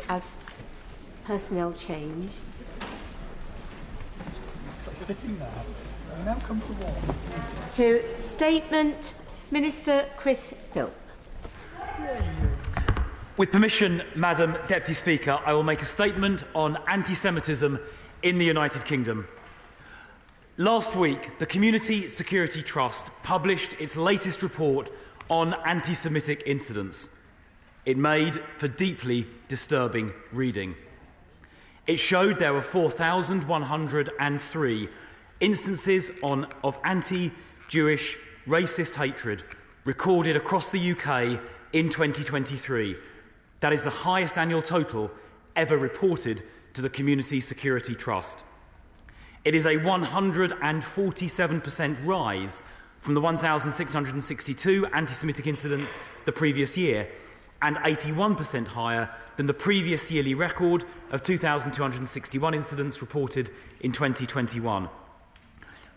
as personnel change. Stop sitting there. We now come to what? To statement, Minister Chris Philp. With permission, Madam Deputy Speaker, I will make a statement on anti-Semitism in the United Kingdom. Last week, the Community Security Trust published its latest report on anti-Semitic incidents. It made for deeply disturbing reading. It showed there were 4,103 instances of anti-Jewish racist hatred recorded across the UK in 2023. That is the highest annual total ever reported to the Community Security Trust. It is a 147% rise from the 1,662 anti-Semitic incidents the previous year, and 81% higher than the previous yearly record of 2,261 incidents reported in 2021.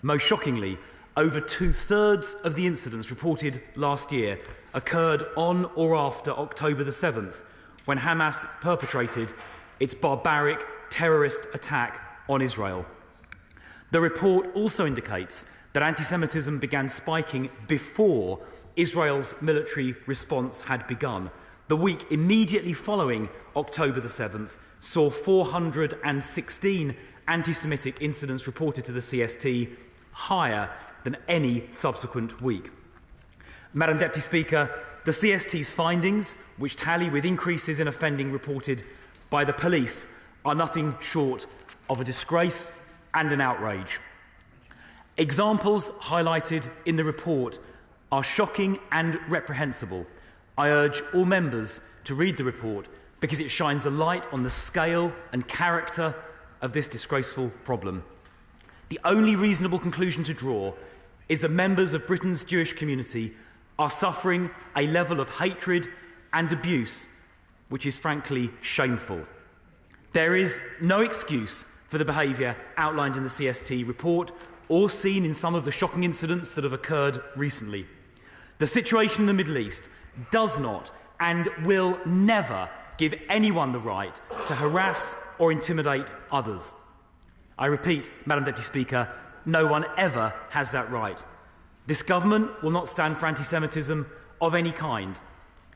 Most shockingly, over two-thirds of the incidents reported last year occurred on or after October the 7th, when Hamas perpetrated its barbaric terrorist attack on Israel. The report also indicates that anti-Semitism began spiking before Israel's military response had begun. The week immediately following October the 7th saw 416 anti-Semitic incidents reported to the CST, higher than any subsequent week. Madam Deputy Speaker, the CST's findings, which tally with increases in offending reported by the police, are nothing short of a disgrace and an outrage. Examples highlighted in the report are shocking and reprehensible. I urge all members to read the report because it shines a light on the scale and character of this disgraceful problem. The only reasonable conclusion to draw is that members of Britain's Jewish community are suffering a level of hatred and abuse which is frankly shameful. There is no excuse for the behaviour outlined in the CST report or seen in some of the shocking incidents that have occurred recently. The situation in the Middle East does not and will never give anyone the right to harass or intimidate others. I repeat, Madam Deputy Speaker, no one ever has that right. This government will not stand for anti-Semitism of any kind.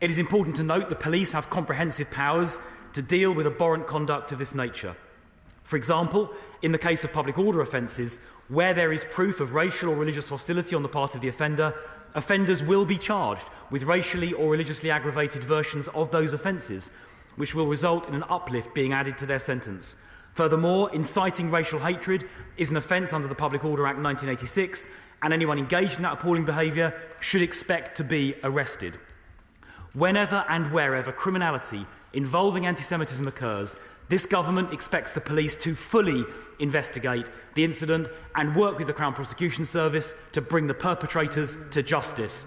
It is important to note the police have comprehensive powers to deal with abhorrent conduct of this nature. For example, in the case of public order offences, where there is proof of racial or religious hostility on the part of the offender, offenders will be charged with racially or religiously aggravated versions of those offences, which will result in an uplift being added to their sentence. Furthermore, inciting racial hatred is an offence under the Public Order Act 1986, and anyone engaged in that appalling behaviour should expect to be arrested. Whenever and wherever criminality involving anti-Semitism occurs, this government expects the police to fully investigate the incident and work with the Crown Prosecution Service to bring the perpetrators to justice.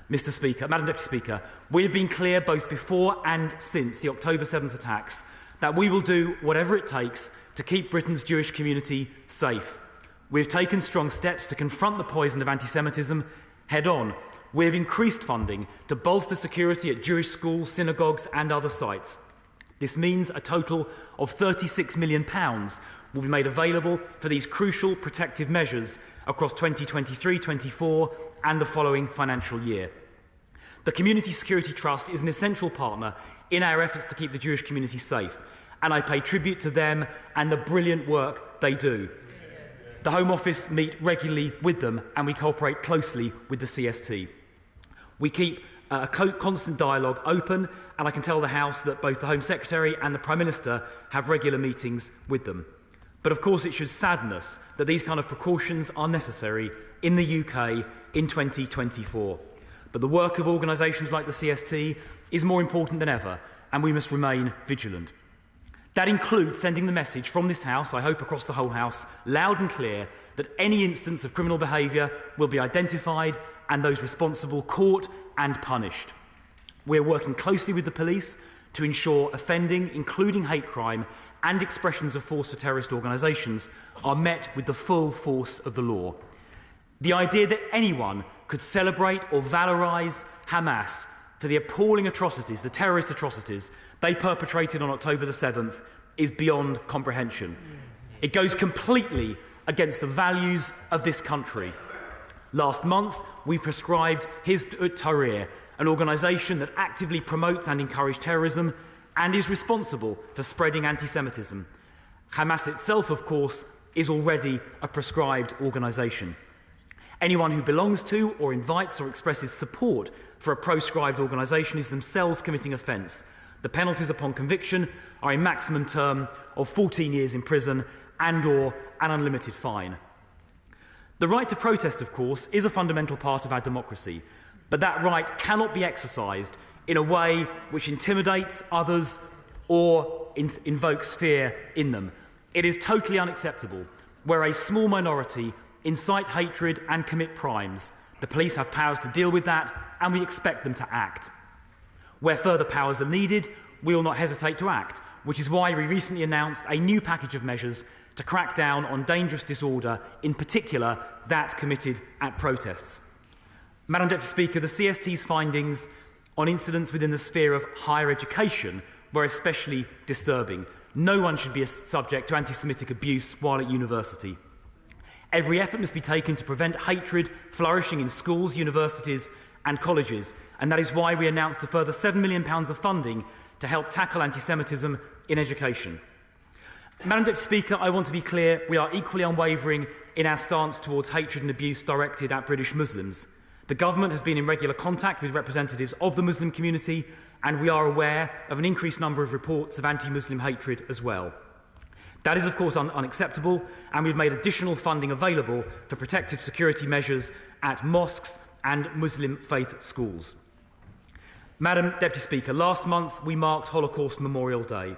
Mr. Speaker, Madam Deputy Speaker, we have been clear both before and since the October 7th attacks that we will do whatever it takes to keep Britain's Jewish community safe. We have taken strong steps to confront the poison of anti-Semitism head-on. We have increased funding to bolster security at Jewish schools, synagogues and other sites. This means a total of £36 million will be made available for these crucial protective measures across 2023-24 and the following financial year. The Community Security Trust is an essential partner in our efforts to keep the Jewish community safe, and I pay tribute to them and the brilliant work they do. The Home Office meet regularly with them and we cooperate closely with the CST. We keep a constant dialogue open, and I can tell the House that both the Home Secretary and the Prime Minister have regular meetings with them. But of course it should sadden us that these kind of precautions are necessary in the UK in 2024. But the work of organisations like the CST is more important than ever, and we must remain vigilant. That includes sending the message from this House, I hope across the whole House, loud and clear, that any instance of criminal behaviour will be identified and those responsible caught and punished. We are working closely with the police to ensure offending, including hate crime and expressions of force for terrorist organisations, are met with the full force of the law. The idea that anyone could celebrate or valorise Hamas for the appalling atrocities, the terrorist atrocities they perpetrated on October the 7th is beyond comprehension. It goes completely against the values of this country. Last month, we proscribed Hizb ut-Tahrir, an organisation that actively promotes and encourages terrorism and is responsible for spreading anti-Semitism. Hamas itself, of course, is already a proscribed organisation. Anyone who belongs to or invites or expresses support for a proscribed organisation is themselves committing offence. The penalties upon conviction are a maximum term of 14 years in prison and/or an unlimited fine. The right to protest, of course, is a fundamental part of our democracy, but that right cannot be exercised in a way which intimidates others or invokes fear in them. It is totally unacceptable where a small minority incite hatred and commit crimes. The police have powers to deal with that, and we expect them to act. Where further powers are needed, we will not hesitate to act, which is why we recently announced a new package of measures to crack down on dangerous disorder, in particular that committed at protests. Madam Deputy Speaker, the CST's findings on incidents within the sphere of higher education were especially disturbing. No one should be subject to anti-Semitic abuse while at university. Every effort must be taken to prevent hatred flourishing in schools, universities and colleges, and that is why we announced a further £7 million of funding to help tackle anti-Semitism in education. Madam Deputy Speaker, I want to be clear, we are equally unwavering in our stance towards hatred and abuse directed at British Muslims. The government has been in regular contact with representatives of the Muslim community, and we are aware of an increased number of reports of anti-Muslim hatred as well. That is, of course, unacceptable, and we've made additional funding available for protective security measures at mosques and Muslim faith schools. Madam Deputy Speaker, last month we marked Holocaust Memorial Day.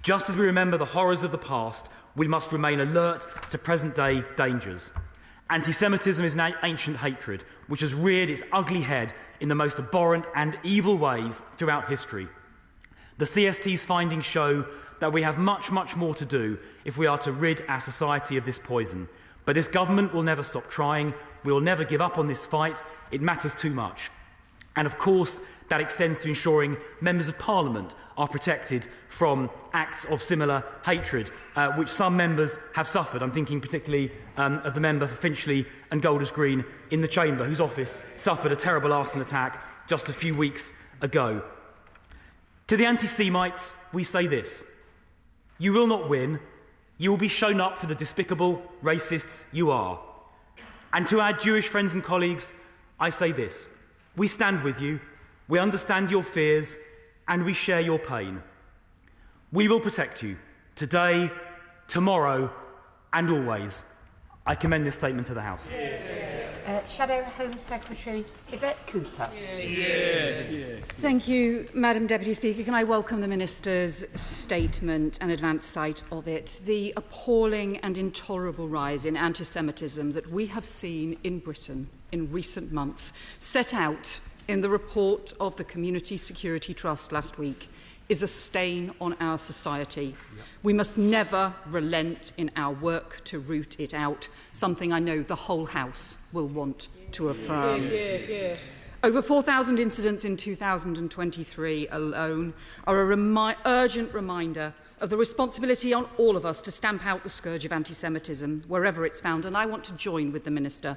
Just as we remember the horrors of the past, we must remain alert to present-day dangers. Anti-Semitism is an ancient hatred which has reared its ugly head in the most abhorrent and evil ways throughout history. The CST's findings show that we have much more to do if we are to rid our society of this poison. But this government will never stop trying. We will never give up on this fight. It matters too much. And of course, that extends to ensuring members of Parliament are protected from acts of similar hatred, which some members have suffered. I'm thinking particularly of the member for Finchley and Golders Green in the Chamber, whose office suffered a terrible arson attack just a few weeks ago. To the anti-Semites, we say this: you will not win. You will be shown up for the despicable racists you are. And to our Jewish friends and colleagues, I say this: we stand with you, we understand your fears, and we share your pain. We will protect you today, tomorrow, and always. I commend this statement to the House. Shadow Home Secretary Yvette Cooper. Thank you, Madam Deputy Speaker. Can I welcome the Minister's statement and advance sight of it? The appalling and intolerable rise in anti-Semitism that we have seen in Britain in recent months, set out in the report of the Community Security Trust last week, is a stain on our society. We must never relent in our work to root it out, something I know the whole House will want to affirm. Over 4,000 incidents in 2023 alone are a urgent reminder of the responsibility on all of us to stamp out the scourge of anti-Semitism wherever it's found, and I want to join with the Minister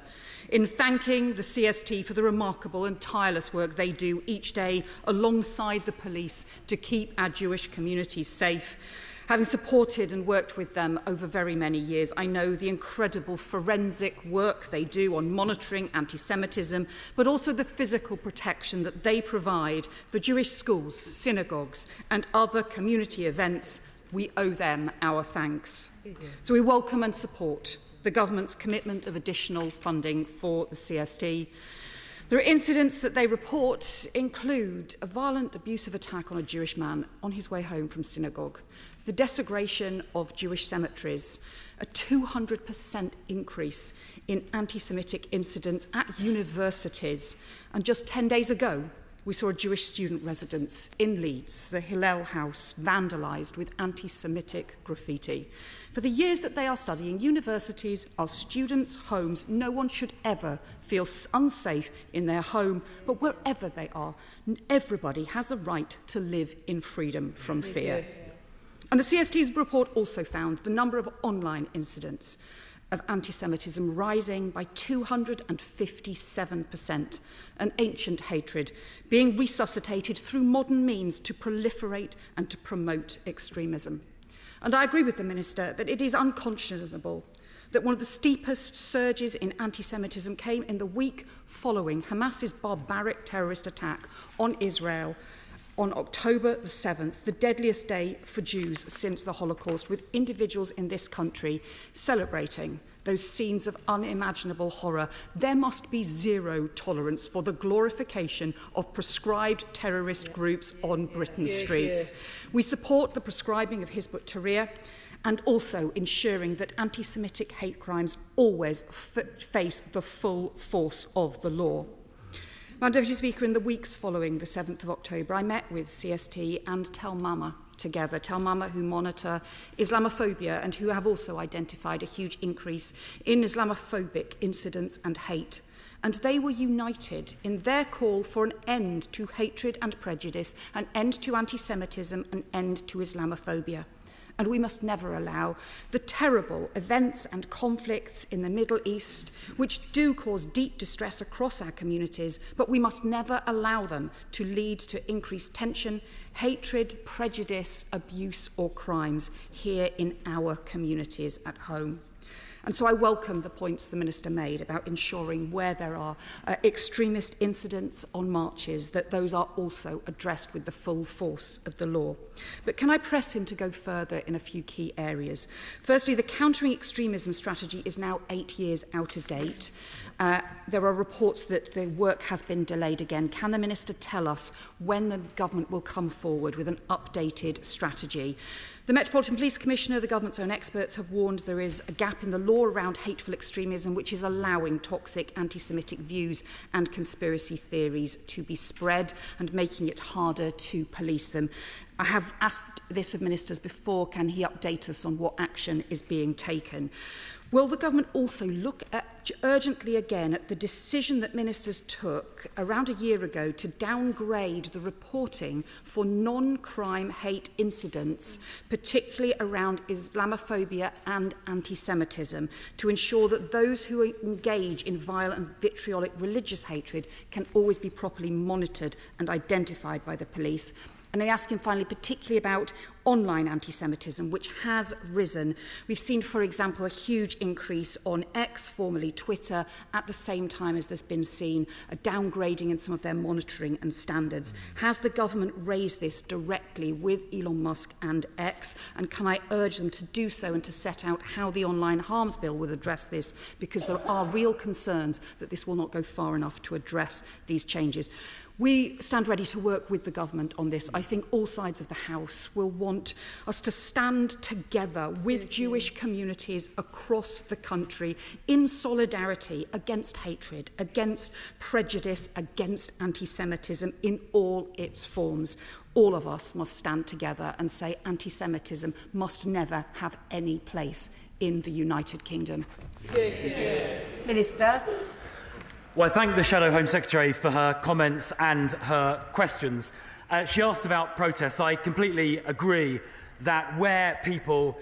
in thanking the CST for the remarkable and tireless work they do each day alongside the police to keep our Jewish communities safe. Having supported and worked with them over very many years, I know the incredible forensic work they do on monitoring anti-Semitism, but also the physical protection that they provide for Jewish schools, synagogues and other community events. We owe them our thanks. So we welcome and support the government's commitment of additional funding for the CST. There are incidents that they report include a violent abusive attack on a Jewish man on his way home from synagogue, the desecration of Jewish cemeteries, a 200% increase in anti-Semitic incidents at universities, and just 10 days ago, we saw a Jewish student residence in Leeds, the Hillel House, vandalised with anti-Semitic graffiti. For the years that they are studying, universities are students' homes. No one should ever feel unsafe in their home, but wherever they are, everybody has the right to live in freedom from fear. And the CST's report also found the number of online incidents of anti-Semitism rising by 257%, an ancient hatred being resuscitated through modern means to proliferate and to promote extremism. And I agree with the Minister that it is unconscionable that one of the steepest surges in anti-Semitism came in the week following Hamas's barbaric terrorist attack on Israel on October the 7th, the deadliest day for Jews since the Holocaust, with individuals in this country celebrating those scenes of unimaginable horror. There must be zero tolerance for the glorification of proscribed terrorist groups on Britain's streets. We support the prescribing of Hizb ut-Tahrir and also ensuring that anti-Semitic hate crimes always face the full force of the law. Madam Deputy Speaker, in the weeks following the 7th of October, I met with CST and Tell Mama together, Tell Mama, who monitor Islamophobia and who have also identified a huge increase in Islamophobic incidents and hate. And they were united in their call for an end to hatred and prejudice, an end to anti-Semitism, an end to Islamophobia. And we must never allow the terrible events and conflicts in the Middle East, which do cause deep distress across our communities, but we must never allow them to lead to increased tension, hatred, prejudice, abuse or crimes here in our communities at home. And so I welcome the points the Minister made about ensuring where there are extremist incidents on marches, that those are also addressed with the full force of the law. But can I press him to go further in a few key areas? Firstly, the countering extremism strategy is now 8 years out of date. There are reports that the work has been delayed again. Can the Minister tell us when the government will come forward with an updated strategy? The Metropolitan Police Commissioner, the government's own experts, have warned there is a gap in the law around hateful extremism, which is allowing toxic anti-Semitic views and conspiracy theories to be spread and making it harder to police them. I have asked this of ministers before. Can he update us on what action is being taken? Will the government also look urgently again at the decision that ministers took around a year ago to downgrade the reporting for non-crime hate incidents, particularly around Islamophobia and anti-Semitism, to ensure that those who engage in violent and vitriolic religious hatred can always be properly monitored and identified by the police? And I ask him finally particularly about online anti-Semitism, which has risen. We've seen, for example, a huge increase on X, formerly Twitter, at the same time as there's been seen a downgrading in some of their monitoring and standards. Has the government raised this directly with Elon Musk and X? And can I urge them to do so and to set out how the Online Harms Bill would address this? Because there are real concerns that this will not go far enough to address these changes. We stand ready to work with the government on this. I think all sides of the House will want us to stand together with Jewish communities across the country in solidarity against hatred, against prejudice, against anti-Semitism in all its forms. All of us must stand together and say anti-Semitism must never have any place in the United Kingdom. Minister. Well, I thank the Shadow Home Secretary for her comments and her questions. She asked about protests. I completely agree that where people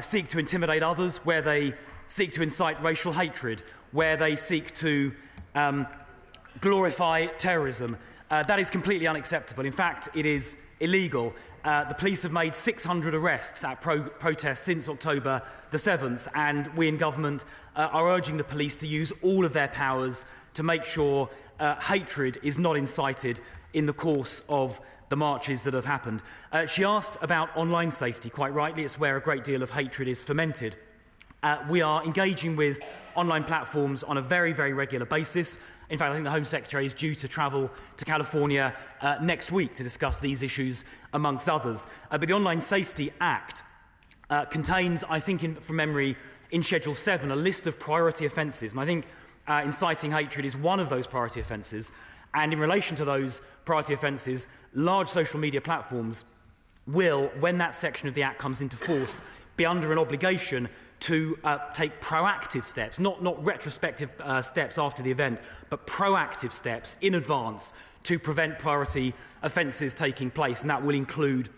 seek to intimidate others, where they seek to incite racial hatred, where they seek to glorify terrorism, that is completely unacceptable. In fact, it is illegal. The police have made 600 arrests at protests since October the 7th, and we in government are urging the police to use all of their powers to make sure hatred is not incited in the course of the marches that have happened. She asked about online safety. Quite rightly, it's where a great deal of hatred is fomented. We are engaging with online platforms on a very, very regular basis. In fact, I think the Home Secretary is due to travel to California next week to discuss these issues, amongst others. But the Online Safety Act contains, I think from memory, in Schedule 7, a list of priority offences. And I think inciting hatred is one of those priority offences. And in relation to those priority offences, large social media platforms will, when that section of the Act comes into force, be under an obligation to take proactive steps, not retrospective steps after the event, but proactive steps in advance to prevent priority offences taking place, and that will include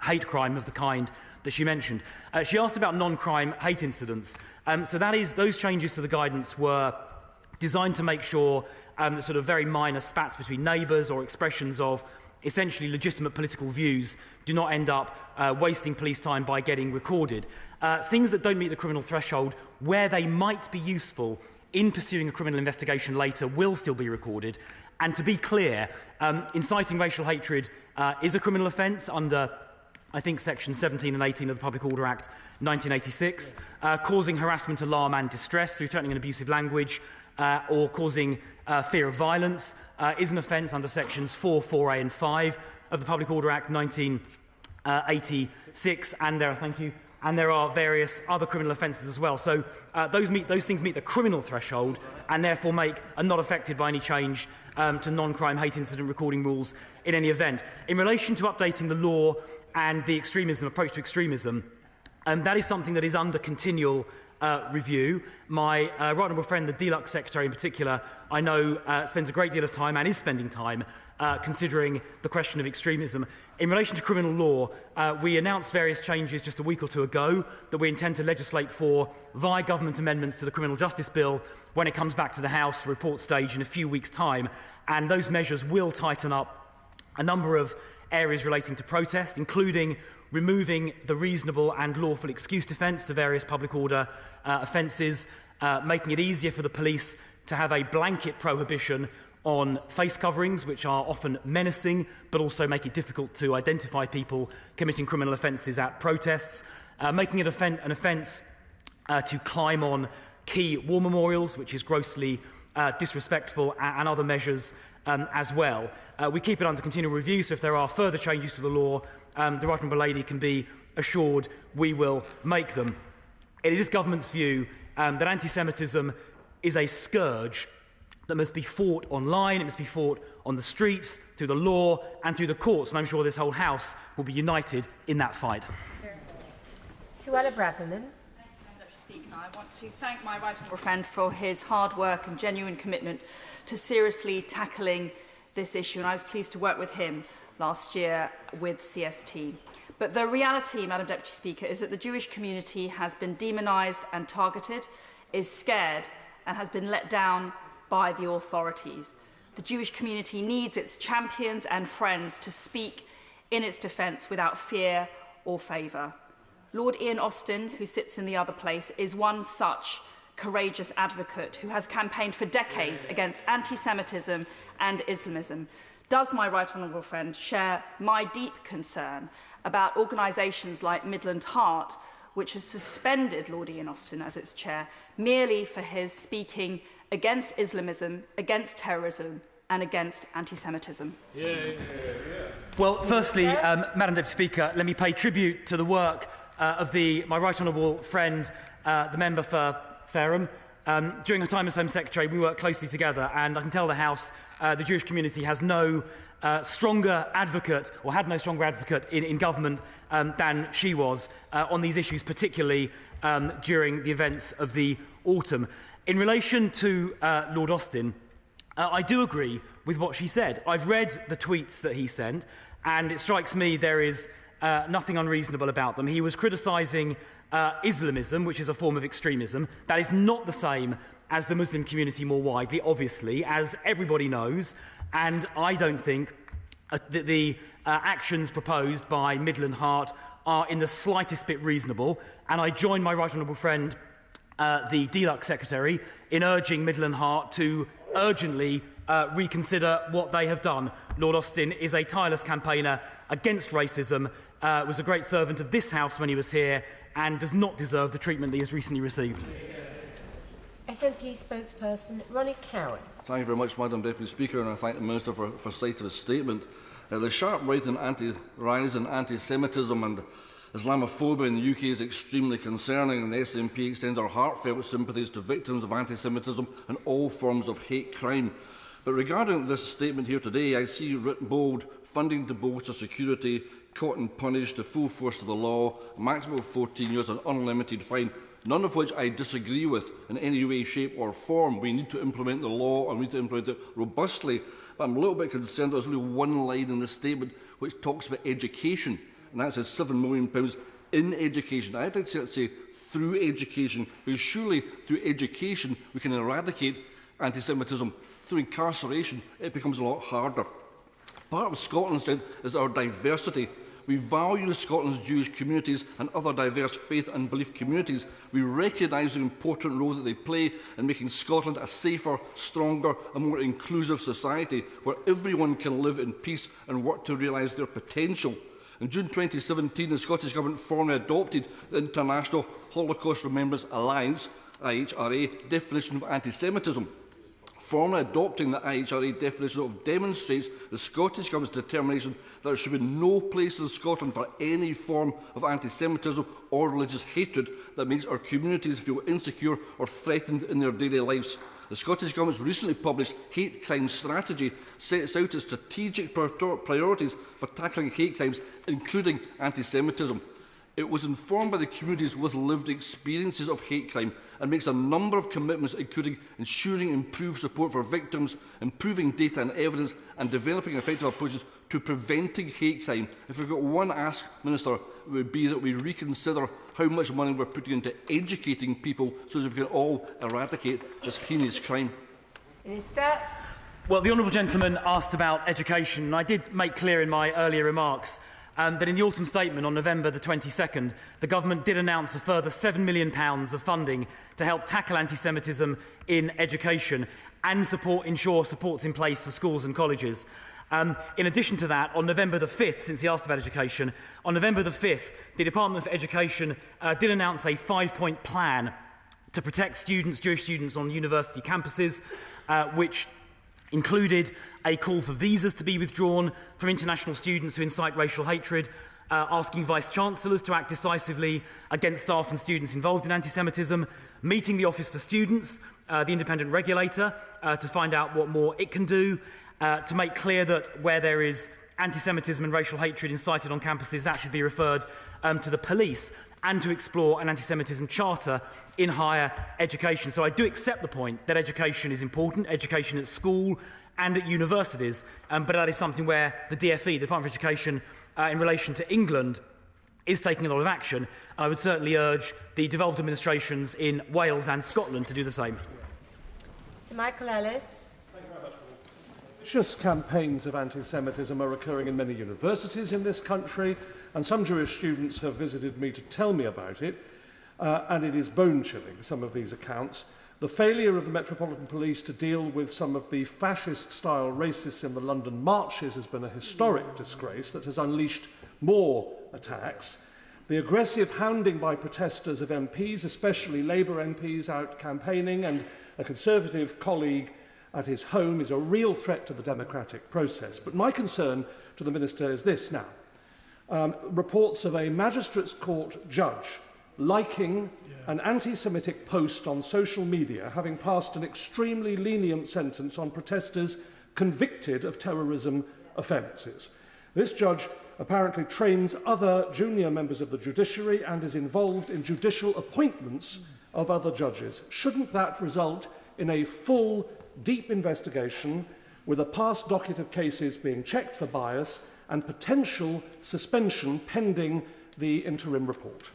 hate crime of the kind that she mentioned. She asked about non-crime hate incidents. So those changes to the guidance were designed to make sure that sort of very minor spats between neighbours or expressions of essentially legitimate political views do not end up wasting police time by getting recorded. Things that don't meet the criminal threshold, where they might be useful in pursuing a criminal investigation later, will still be recorded. And to be clear, inciting racial hatred is a criminal offence under, I think, Section 17 and 18 of the Public Order Act 1986. Causing harassment, alarm and distress through threatening and abusive language or causing fear of violence is an offence under Sections 4, 4A and 5 of the Public Order Act 1986. And there are various other criminal offences as well. So those things meet the criminal threshold and therefore are not affected by any change to non-crime hate incident recording rules in any event. In relation to updating the law and the approach to extremism, that is something that is under continual review. My right honourable friend, the Deluxe Secretary in particular, I know spends a great deal of time and is spending time considering the question of extremism. In relation to criminal law, we announced various changes just a week or two ago that we intend to legislate for via government amendments to the Criminal Justice Bill when it comes back to the House for report stage in a few weeks' time. And those measures will tighten up a number of areas relating to protest, including removing the reasonable and lawful excuse defence to various public order offences, making it easier for the police to have a blanket prohibition on face coverings, which are often menacing, but also make it difficult to identify people committing criminal offences at protests, making it an offence to climb on key war memorials, which is grossly disrespectful, and other measures as well. We keep it under continual review, so if there are further changes to the law, the Right Honourable Lady can be assured we will make them. It is this government's view that anti-Semitism is a scourge that must be fought online, it must be fought on the streets, through the law and through the courts, and I'm sure this whole House will be united in that fight. Suella Braverman. I want to thank my right honourable friend for his hard work and genuine commitment to seriously tackling this issue, and I was pleased to work with him last year with CST. But the reality, Madam Deputy Speaker, is that the Jewish community has been demonised and targeted, is scared and has been let down by the authorities. The Jewish community needs its champions and friends to speak in its defence without fear or favour. Lord Ian Austin, who sits in the other place, is one such courageous advocate who has campaigned for decades against anti-Semitism and Islamism. Does my right honourable friend share my deep concern about organisations like Midland Heart, which has suspended Lord Ian Austin as its chair merely for his speaking against Islamism, against terrorism and against anti-Semitism? Well, firstly, Madam Deputy Speaker, let me pay tribute to the work of my right honourable friend, the member for Fareham. During her time as Home Secretary, we worked closely together, and I can tell the House the Jewish community has no stronger advocate, or had no stronger advocate in government than she was on these issues, particularly during the events of the autumn. In relation to Lord Austin, I do agree with what she said. I've read the tweets that he sent, and it strikes me there is nothing unreasonable about them. He was criticising Islamism, which is a form of extremism. That is not the same as the Muslim community more widely, obviously, as everybody knows. And I don't think that the actions proposed by Midland Heart are in the slightest bit reasonable. And I join my right honourable friend, the Deluxe Secretary, in urging Midland Heart to urgently reconsider what they have done. Lord Austin is a tireless campaigner against racism, was a great servant of this House when he was here, and does not deserve the treatment that he has recently received. SNP spokesperson Ronnie Cowan. Thank you very much, Madam Deputy Speaker, and I thank the Minister for citing his statement. The sharp rise in anti-Semitism and Islamophobia in the UK is extremely concerning, and the SNP extends our heartfelt sympathies to victims of anti-Semitism and all forms of hate crime. But regarding this statement here today, I see written bold, funding to bolster security, caught and punished, the full force of the law, maximum of 14 years and unlimited fine, none of which I disagree with in any way, shape or form. We need to implement the law and we need to implement it robustly. But I'm a little bit concerned there's only one line in this statement which talks about education, and that says £7 million in education. I'd like to say through education, because surely through education we can eradicate anti-Semitism. Through incarceration, it becomes a lot harder. Part of Scotland's strength is our diversity. We value Scotland's Jewish communities and other diverse faith and belief communities. We recognise the important role that they play in making Scotland a safer, stronger and more inclusive society where everyone can live in peace and work to realise their potential. In June 2017, the Scottish Government formally adopted the International Holocaust Remembrance Alliance (IHRA) definition of anti-Semitism. Formally adopting the IHRA definition demonstrates the Scottish Government's determination that there should be no place in Scotland for any form of anti-Semitism or religious hatred that makes our communities feel insecure or threatened in their daily lives. The Scottish Government's recently published hate crime strategy sets out its strategic priorities for tackling hate crimes, including anti-Semitism. It was informed by the communities with lived experiences of hate crime and makes a number of commitments, including ensuring improved support for victims, improving data and evidence, and developing effective approaches to preventing hate crime. If we've got one ask, Minister, it would be that we reconsider how much money we're putting into educating people so that we can all eradicate this heinous crime. Minister. Well, the honourable gentleman asked about education, and I did make clear in my earlier remarks that in the autumn statement on November the 22nd, the Government did announce a further £7 million of funding to help tackle anti-Semitism in education and ensure supports in place for schools and colleges. In addition to that, on November the 5th, since he asked about education, on November the 5th, the Department for Education did announce a 5-point plan to protect students, Jewish students on university campuses, which included a call for visas to be withdrawn from international students who incite racial hatred, asking Vice-Chancellors to act decisively against staff and students involved in anti-Semitism, meeting the Office for Students, the independent regulator, to find out what more it can do, to make clear that where there is anti-Semitism and racial hatred incited on campuses, that should be referred to the police, and to explore an anti-Semitism charter in higher education. So I do accept the point that education is important, education at school and at universities, but that is something where the DFE, the Department for Education, in relation to England, is taking a lot of action. I would certainly urge the devolved administrations in Wales and Scotland to do the same. Sir Michael Ellis. Vicious campaigns of anti-Semitism are occurring in many universities in this country, and some Jewish students have visited me to tell me about it, and it is bone-chilling, some of these accounts. The failure of the Metropolitan Police to deal with some of the fascist-style racists in the London marches has been a historic disgrace that has unleashed more attacks. The aggressive hounding by protesters of MPs, especially Labour MPs out campaigning, and a Conservative colleague at his home is a real threat to the democratic process. But my concern to the Minister is this now. Reports of a Magistrates' Court judge liking an anti-Semitic post on social media, having passed an extremely lenient sentence on protesters convicted of terrorism offences. This judge apparently trains other junior members of the judiciary and is involved in judicial appointments of other judges. Shouldn't that result in a full, deep investigation with a past docket of cases being checked for bias and potential suspension pending the interim report?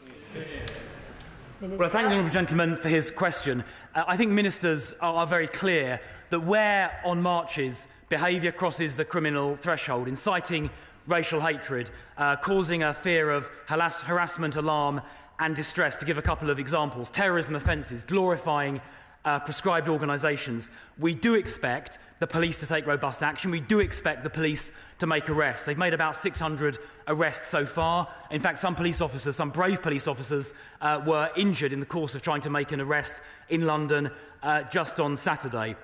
Well, I thank the honourable gentleman for his question. I think ministers are very clear that where on marches behaviour crosses the criminal threshold, inciting racial hatred, causing a fear of harassment, alarm and distress, to give a couple of examples, terrorism offences, glorifying prescribed organisations, we do expect the police to take robust action. We do expect the police to make arrests. They've made about 600 arrests so far. In fact, some police officers, some brave police officers, were injured in the course of trying to make an arrest in London just on Saturday.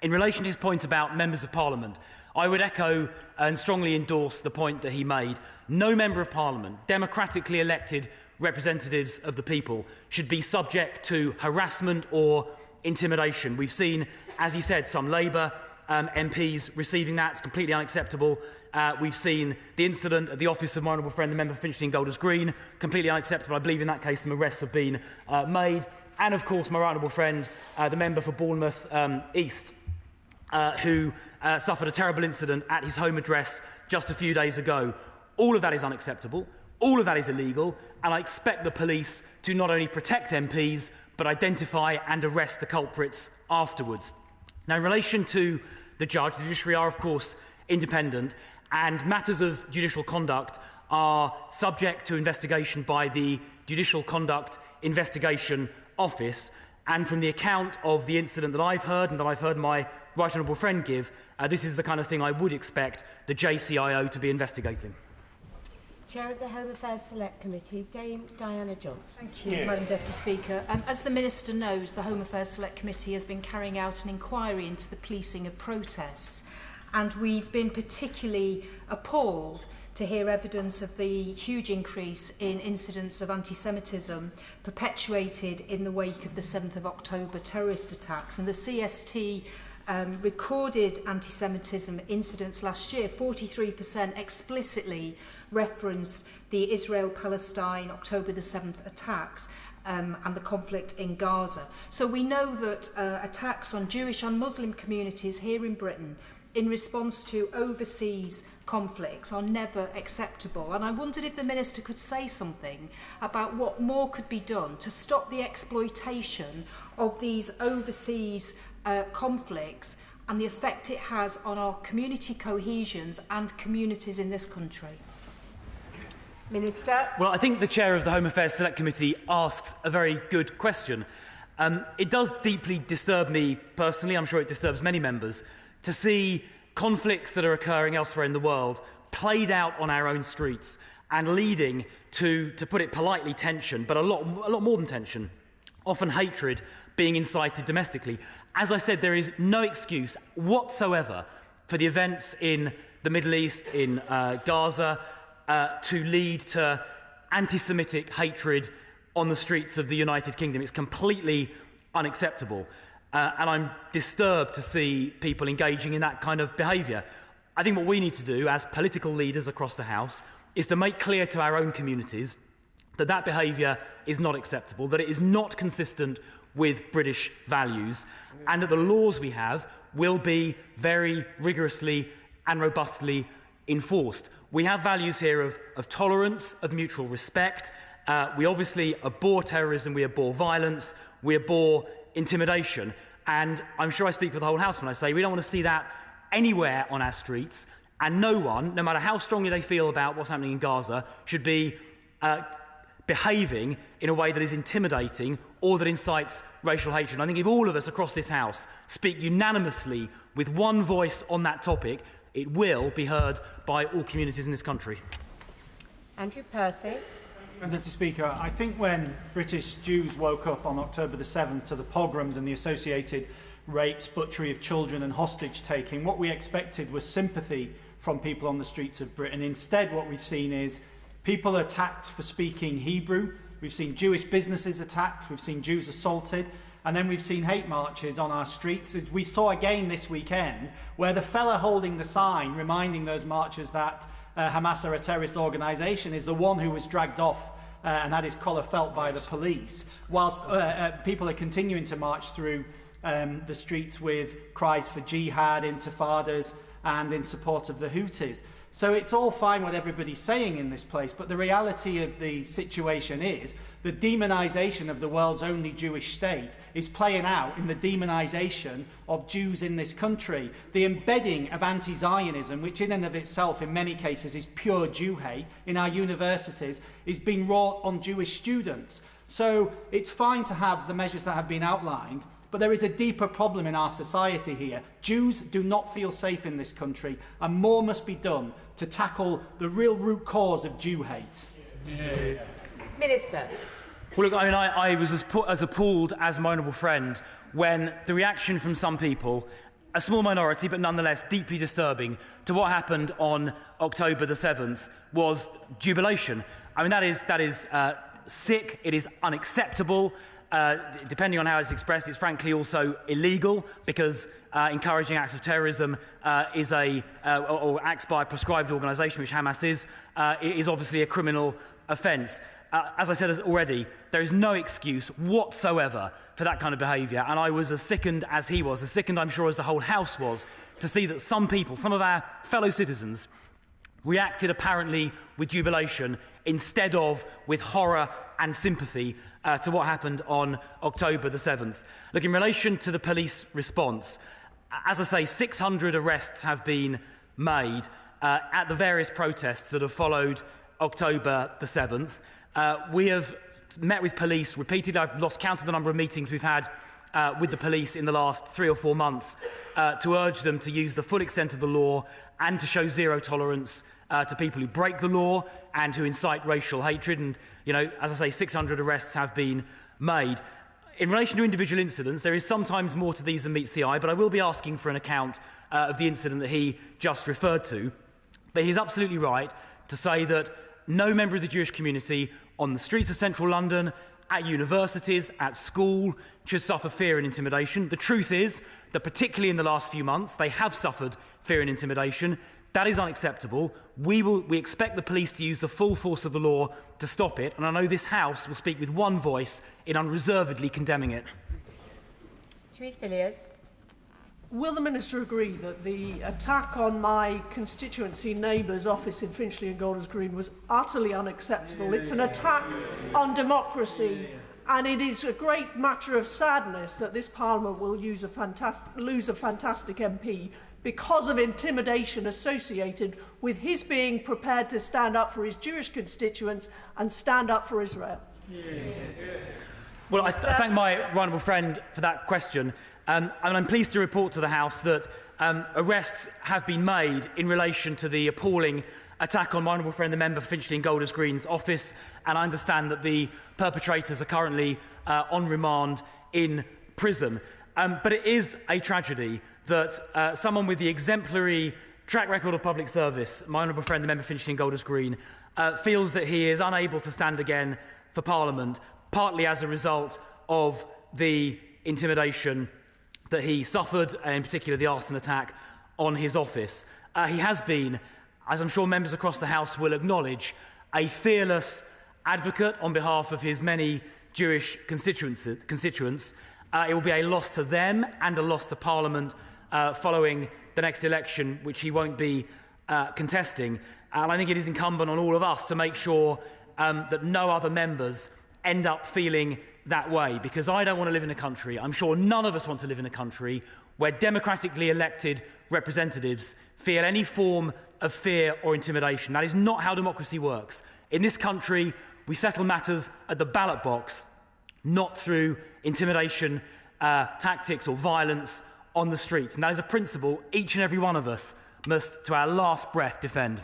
In relation to his point about members of Parliament, I would echo and strongly endorse the point that he made. No member of Parliament, democratically elected representatives of the people, should be subject to harassment or intimidation. We've seen, as he said, some Labour MPs receiving that. It's completely unacceptable. We've seen the incident at the office of my honourable friend, the member for Finchley and Golders Green, completely unacceptable. I believe in that case some arrests have been made. And, of course, my honourable friend, the member for Bournemouth East, who suffered a terrible incident at his home address just a few days ago. All of that is unacceptable. All of that is illegal. And I expect the police to not only protect MPs, but identify and arrest the culprits afterwards. Now, in relation to the judge, the judiciary are, of course, independent, and matters of judicial conduct are subject to investigation by the Judicial Conduct Investigation Office. And from the account of the incident that I've heard and that I've heard my right honourable friend give, this is the kind of thing I would expect the JCIO to be investigating. Chair of the Home Affairs Select Committee, Dame Diana Johnson. Thank you, Madam Deputy Speaker. As the Minister knows, the Home Affairs Select Committee has been carrying out an inquiry into the policing of protests, and we've been particularly appalled to hear evidence of the huge increase in incidents of anti-Semitism perpetuated in the wake of the 7th of October terrorist attacks. And the CST recorded anti-Semitism incidents last year. 43% explicitly referenced the Israel-Palestine October the 7th attacks and the conflict in Gaza. So we know that attacks on Jewish and Muslim communities here in Britain in response to overseas conflicts are never acceptable. And I wondered if the Minister could say something about what more could be done to stop the exploitation of these overseas conflicts and the effect it has on our community cohesions and communities in this country. Minister. Well, I think the chair of the Home Affairs Select Committee asks a very good question. It does deeply disturb me personally, I'm sure it disturbs many members, to see conflicts that are occurring elsewhere in the world played out on our own streets and leading to put it politely, tension, but a lot more than tension, often hatred being incited domestically. As I said, there is no excuse whatsoever for the events in the Middle East, in Gaza, to lead to anti-Semitic hatred on the streets of the United Kingdom. It's completely unacceptable. And I'm disturbed to see people engaging in that kind of behaviour. I think what we need to do as political leaders across the House is to make clear to our own communities that that behaviour is not acceptable, that it is not consistent with British values, and that the laws we have will be very rigorously and robustly enforced. We have values here of tolerance, of mutual respect. We obviously abhor terrorism, we abhor violence, we abhor intimidation. And I'm sure I speak for the whole House when I say we don't want to see that anywhere on our streets, and no one, no matter how strongly they feel about what's happening in Gaza, should be behaving in a way that is intimidating or that incites racial hatred. And I think if all of us across this House speak unanimously with one voice on that topic, it will be heard by all communities in this country. Andrew Percy. Mr. Speaker, I think when British Jews woke up on October the 7th to the pogroms and the associated rapes, butchery of children and hostage-taking, what we expected was sympathy from people on the streets of Britain. Instead, what we've seen is people attacked for speaking Hebrew. We've seen Jewish businesses attacked. We've seen Jews assaulted. And then we've seen hate marches on our streets. We saw again this weekend where the fella holding the sign reminding those marchers that Hamas are a terrorist organisation is the one who was dragged off and had his collar felt by the police, whilst people are continuing to march through the streets with cries for jihad, intifadas, and in support of the Houthis. So it's all fine what everybody's saying in this place, but the reality of the situation is the demonisation of the world's only Jewish state is playing out in the demonisation of Jews in this country. The embedding of anti-Zionism, which in and of itself in many cases is pure Jew hate, in our universities is being wrought on Jewish students. So it's fine to have the measures that have been outlined, but there is a deeper problem in our society here. Jews do not feel safe in this country, and more must be done to tackle the real root cause of Jew hate. Yeah. Minister. Well, look, I mean, I was as appalled as my honourable friend when the reaction from some people, a small minority but nonetheless deeply disturbing, to what happened on October the 7th was jubilation. I mean, that is sick, it is unacceptable. Depending on how it's expressed, it's frankly also illegal, because encouraging acts of terrorism or acts by a prescribed organisation, which Hamas is obviously a criminal offence. As I said already, there is no excuse whatsoever for that kind of behaviour, and I was as sickened as he was, as sickened I'm sure as the whole House was, to see that some people, some of our fellow citizens, reacted apparently with jubilation instead of with horror and sympathy to what happened on October the 7th. Look, in relation to the police response, as I say, 600 arrests have been made at the various protests that have followed October the 7th. We have met with police repeatedly. I've lost count of the number of meetings we've had with the police in the last 3 or 4 months to urge them to use the full extent of the law and to show zero tolerance to people who break the law and who incite racial hatred. And, you know, as I say, 600 arrests have been made. In relation to individual incidents, there is sometimes more to these than meets the eye, but I will be asking for an account of the incident that he just referred to. But he's absolutely right to say that no member of the Jewish community on the streets of central London, at universities, at school, should suffer fear and intimidation. The truth is that particularly in the last few months, they have suffered fear and intimidation. That is unacceptable. We expect the police to use the full force of the law to stop it, and I know this House will speak with one voice in unreservedly condemning it. Therese Villiers. Will the Minister agree that the attack on my constituency neighbour's office in Finchley and Golders Green was utterly unacceptable? It's an attack on democracy, and it is a great matter of sadness that this Parliament will lose a fantastic MP because of intimidation associated with his being prepared to stand up for his Jewish constituents and stand up for Israel. Well, I thank my honourable friend for that question. And I'm pleased to report to the House that arrests have been made in relation to the appalling attack on my honourable friend, the member for Finchley and Golders Green's office, and I understand that the perpetrators are currently on remand in prison. But it is a tragedy that someone with the exemplary track record of public service, my honourable friend, the member for Finchley and Golders Green, feels that he is unable to stand again for Parliament, partly as a result of the intimidation that he suffered, in particular the arson attack on his office. He has been, as I'm sure members across the House will acknowledge, a fearless advocate on behalf of his many Jewish constituents. It will be a loss to them and a loss to Parliament following the next election, which he won't be contesting. And I think it is incumbent on all of us to make sure that no other members end up feeling that way, because I don't want to live in a country, I'm sure none of us want to live in a country, where democratically elected representatives feel any form of fear or intimidation. That is not how democracy works. In this country, we settle matters at the ballot box, not through intimidation, tactics or violence on the streets. And that is a principle each and every one of us must, to our last breath, defend.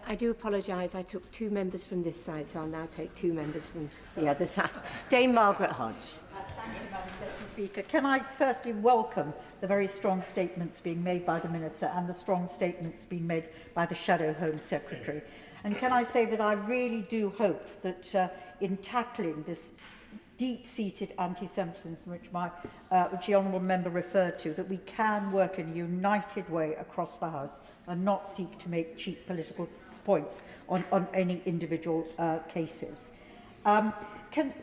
I do apologise. I took 2 members from this side, so I'll now take 2 members from the other side. Dame Margaret Hodge. Thank you, Madam Speaker. Can I firstly welcome the very strong statements being made by the Minister and the strong statements being made by the Shadow Home Secretary. And can I say that I really do hope that in tackling this deep-seated anti-Semitism which the Honourable Member referred to, that we can work in a united way across the House and not seek to make cheap political points on any individual cases.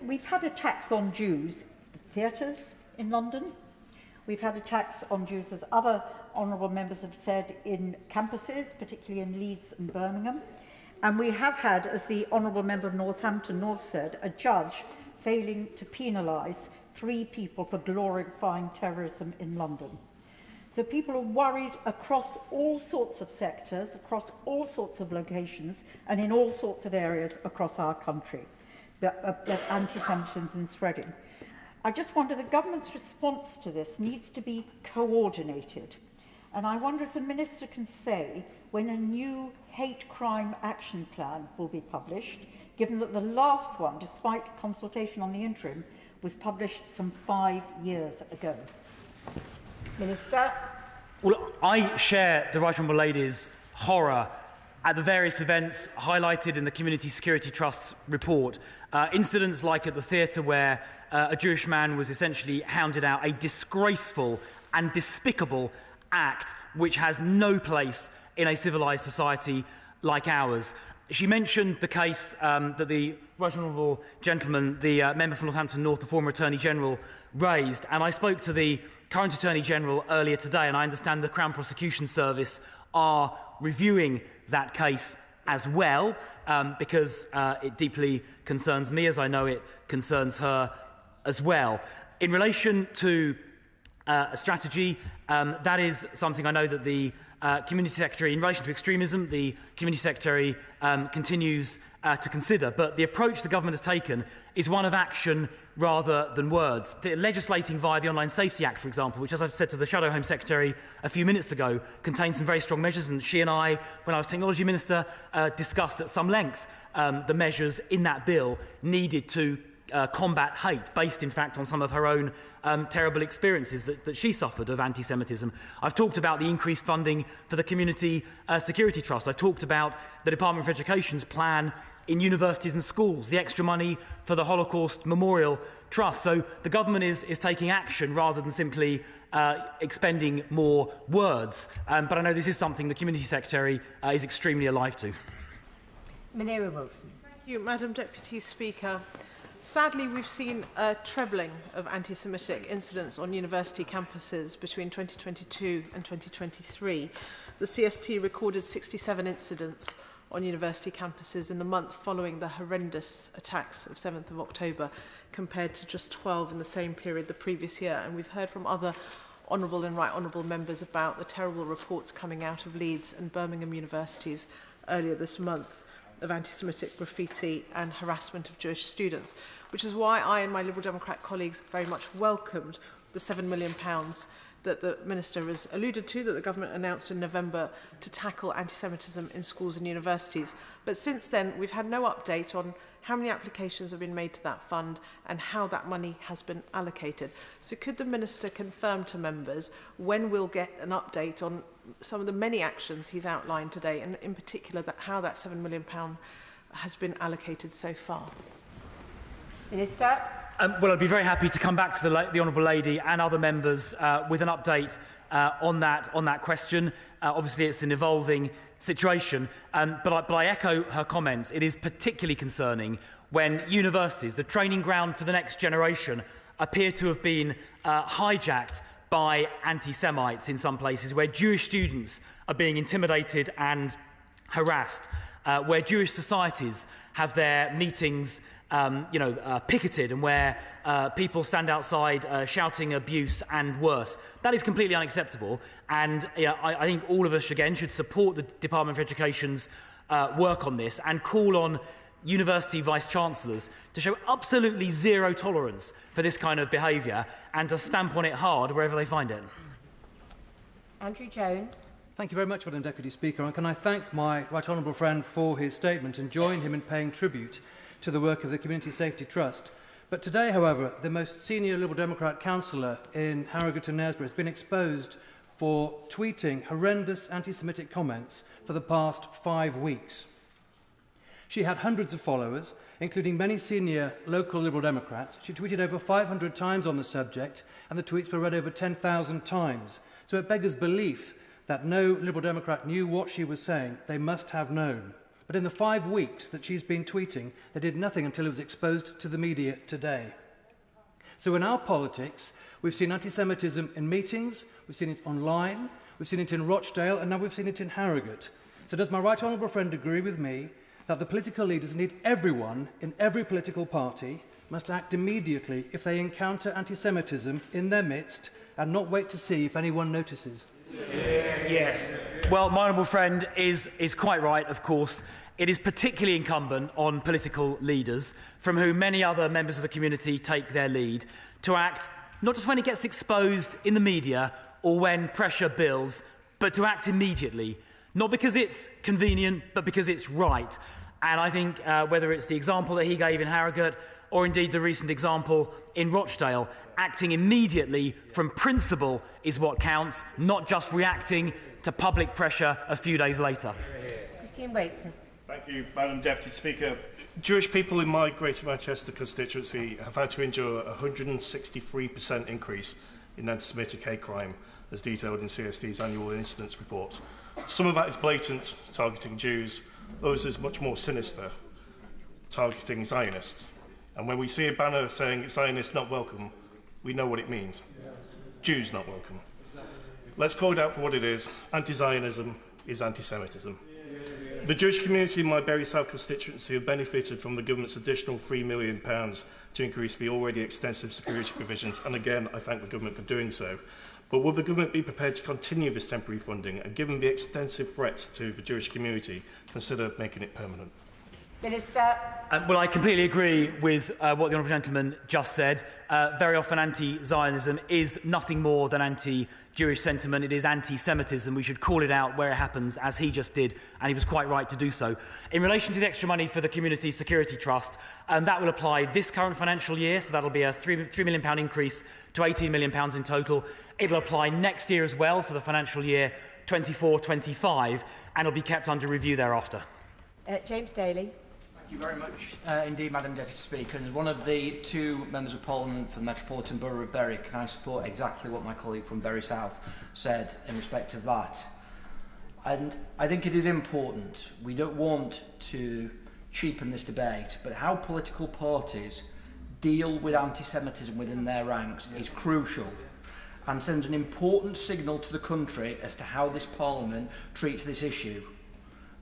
We've had attacks on Jews in theatres in London. We've had attacks on Jews, as other honourable members have said, in campuses, particularly in Leeds and Birmingham. And we have had, as the Honourable Member of Northampton North said, a judge failing to penalise 3 people for glorifying terrorism in London. So people are worried across all sorts of sectors, across all sorts of locations, and in all sorts of areas across our country that anti-Semitism is spreading. I just wonder, the government's response to this needs to be coordinated. And I wonder if the Minister can say when a new hate crime action plan will be published, given that the last one, despite consultation on the interim, was published some 5 years ago. Minister. Well, I share the Right Honourable Lady's horror at the various events highlighted in the Community Security Trust's report. Incidents like at the theatre where a Jewish man was essentially hounded out, a disgraceful and despicable act which has no place in a civilised society like ours. She mentioned the case that the Right Honourable gentleman, the member for Northampton North, the former Attorney General, raised, and I spoke to the current Attorney General earlier today, and I understand the Crown Prosecution Service are reviewing that case as well, because it deeply concerns me, as I know it concerns her as well. In relation to a strategy, that is something I know that the Community Secretary, in relation to extremism, the Community Secretary continues to consider. But the approach the government has taken is one of action rather than words. The legislating via the Online Safety Act, for example, which, as I've said to the Shadow Home Secretary a few minutes ago, contains some very strong measures, and she and I, when I was Technology Minister, discussed at some length the measures in that bill needed to combat hate, based in fact on some of her own terrible experiences that she suffered of anti-Semitism. I've talked about the increased funding for the Community Security Trust. I've talked about the Department for Education's plan in universities and schools, the extra money for the Holocaust Memorial Trust. So the government is taking action rather than simply expending more words. But I know this is something the Community Secretary is extremely alive to. Ministerial Wilson. Thank you, Madam Deputy Speaker. Sadly, we've seen a trebling of anti-Semitic incidents on university campuses between 2022 and 2023. The CST recorded 67 incidents on university campuses in the month following the horrendous attacks of 7th of October, compared to just 12 in the same period the previous year. And we've heard from other honourable and right honourable members about the terrible reports coming out of Leeds and Birmingham universities earlier this month of anti-Semitic graffiti and harassment of Jewish students, which is why I and my Liberal Democrat colleagues very much welcomed the £7 million that the Minister has alluded to, that the government announced in November to tackle anti-Semitism in schools and universities. But since then, we've had no update on how many applications have been made to that fund and how that money has been allocated. So could the Minister confirm to members when we'll get an update on some of the many actions he's outlined today, and in particular how that £7 million has been allocated so far? Minister. Well, I'd be very happy to come back to the Honourable Lady and other members with an update on that question. Obviously, it's an evolving situation, but I echo her comments. It is particularly concerning when universities, the training ground for the next generation, appear to have been hijacked by anti-Semites in some places, where Jewish students are being intimidated and harassed, where Jewish societies have their meetings picketed, and where people stand outside shouting abuse and worse. That is completely unacceptable, and I think all of us again should support the Department for Education's work on this and call on university vice-chancellors to show absolutely zero tolerance for this kind of behaviour and to stamp on it hard wherever they find it. Andrew Jones. Thank you very much, Madam Deputy Speaker, and can I thank my right honourable friend for his statement and join him in paying tribute to the work of the Community Safety Trust. But today, however, the most senior Liberal Democrat councillor in Harrogate and Knaresborough has been exposed for tweeting horrendous anti-Semitic comments for the past 5 weeks. She had hundreds of followers, including many senior local Liberal Democrats. She tweeted over 500 times on the subject, and the tweets were read over 10,000 times. So it beggars belief that no Liberal Democrat knew what she was saying. They must have known. But in the 5 weeks that she's been tweeting, they did nothing until it was exposed to the media today. So in our politics, we've seen anti-Semitism in meetings, we've seen it online, we've seen it in Rochdale, and now we've seen it in Harrogate. So does my right honourable friend agree with me that the political leaders need everyone in every political party must act immediately if they encounter anti-Semitism in their midst and not wait to see if anyone notices? Yes. Well, my honourable friend is quite right, of course. It is particularly incumbent on political leaders, from whom many other members of the community take their lead, to act not just when it gets exposed in the media or when pressure builds, but to act immediately. Not because it's convenient, but because it's right. And I think whether it's the example that he gave in Harrogate or indeed the recent example in Rochdale, acting immediately from principle is what counts, not just reacting to public pressure a few days later. Deputy in Wakefield. Thank you, Madam Deputy Speaker. Jewish people in my Greater Manchester constituency have had to endure a 163% increase in anti-Semitic hate crime, as detailed in CSD's annual incidents report. Some of that is blatant, targeting Jews. Others is much more sinister, targeting Zionists. And when we see a banner saying Zionists not welcome, we know what it means. Jews not welcome. Let's call it out for what it is. Anti-Zionism is anti-Semitism. The Jewish community in my Bury South constituency have benefited from the government's additional £3 million to increase the already extensive security provisions, and again, I thank the government for doing so. But will the government be prepared to continue this temporary funding, and given the extensive threats to the Jewish community, consider making it permanent? Minister. Well, I completely agree with what the honourable gentleman just said. Very often anti-Zionism is nothing more than anti-Jewish sentiment. It is anti-Semitism. We should call it out where it happens, as he just did, and he was quite right to do so. In relation to the extra money for the Community Security Trust, that will apply this current financial year, so that will be a £3 million increase to £18 million in total. It will apply next year as well, so the financial year 24-25, and it will be kept under review thereafter. James Daly. Thank you very much indeed, Madam Deputy Speaker. And as one of the two Members of Parliament for the Metropolitan Borough of Bury, can I support exactly what my colleague from Bury South said in respect of that? And I think it is important. We don't want to cheapen this debate, but how political parties deal with anti-Semitism within their ranks is crucial and sends an important signal to the country as to how this Parliament treats this issue.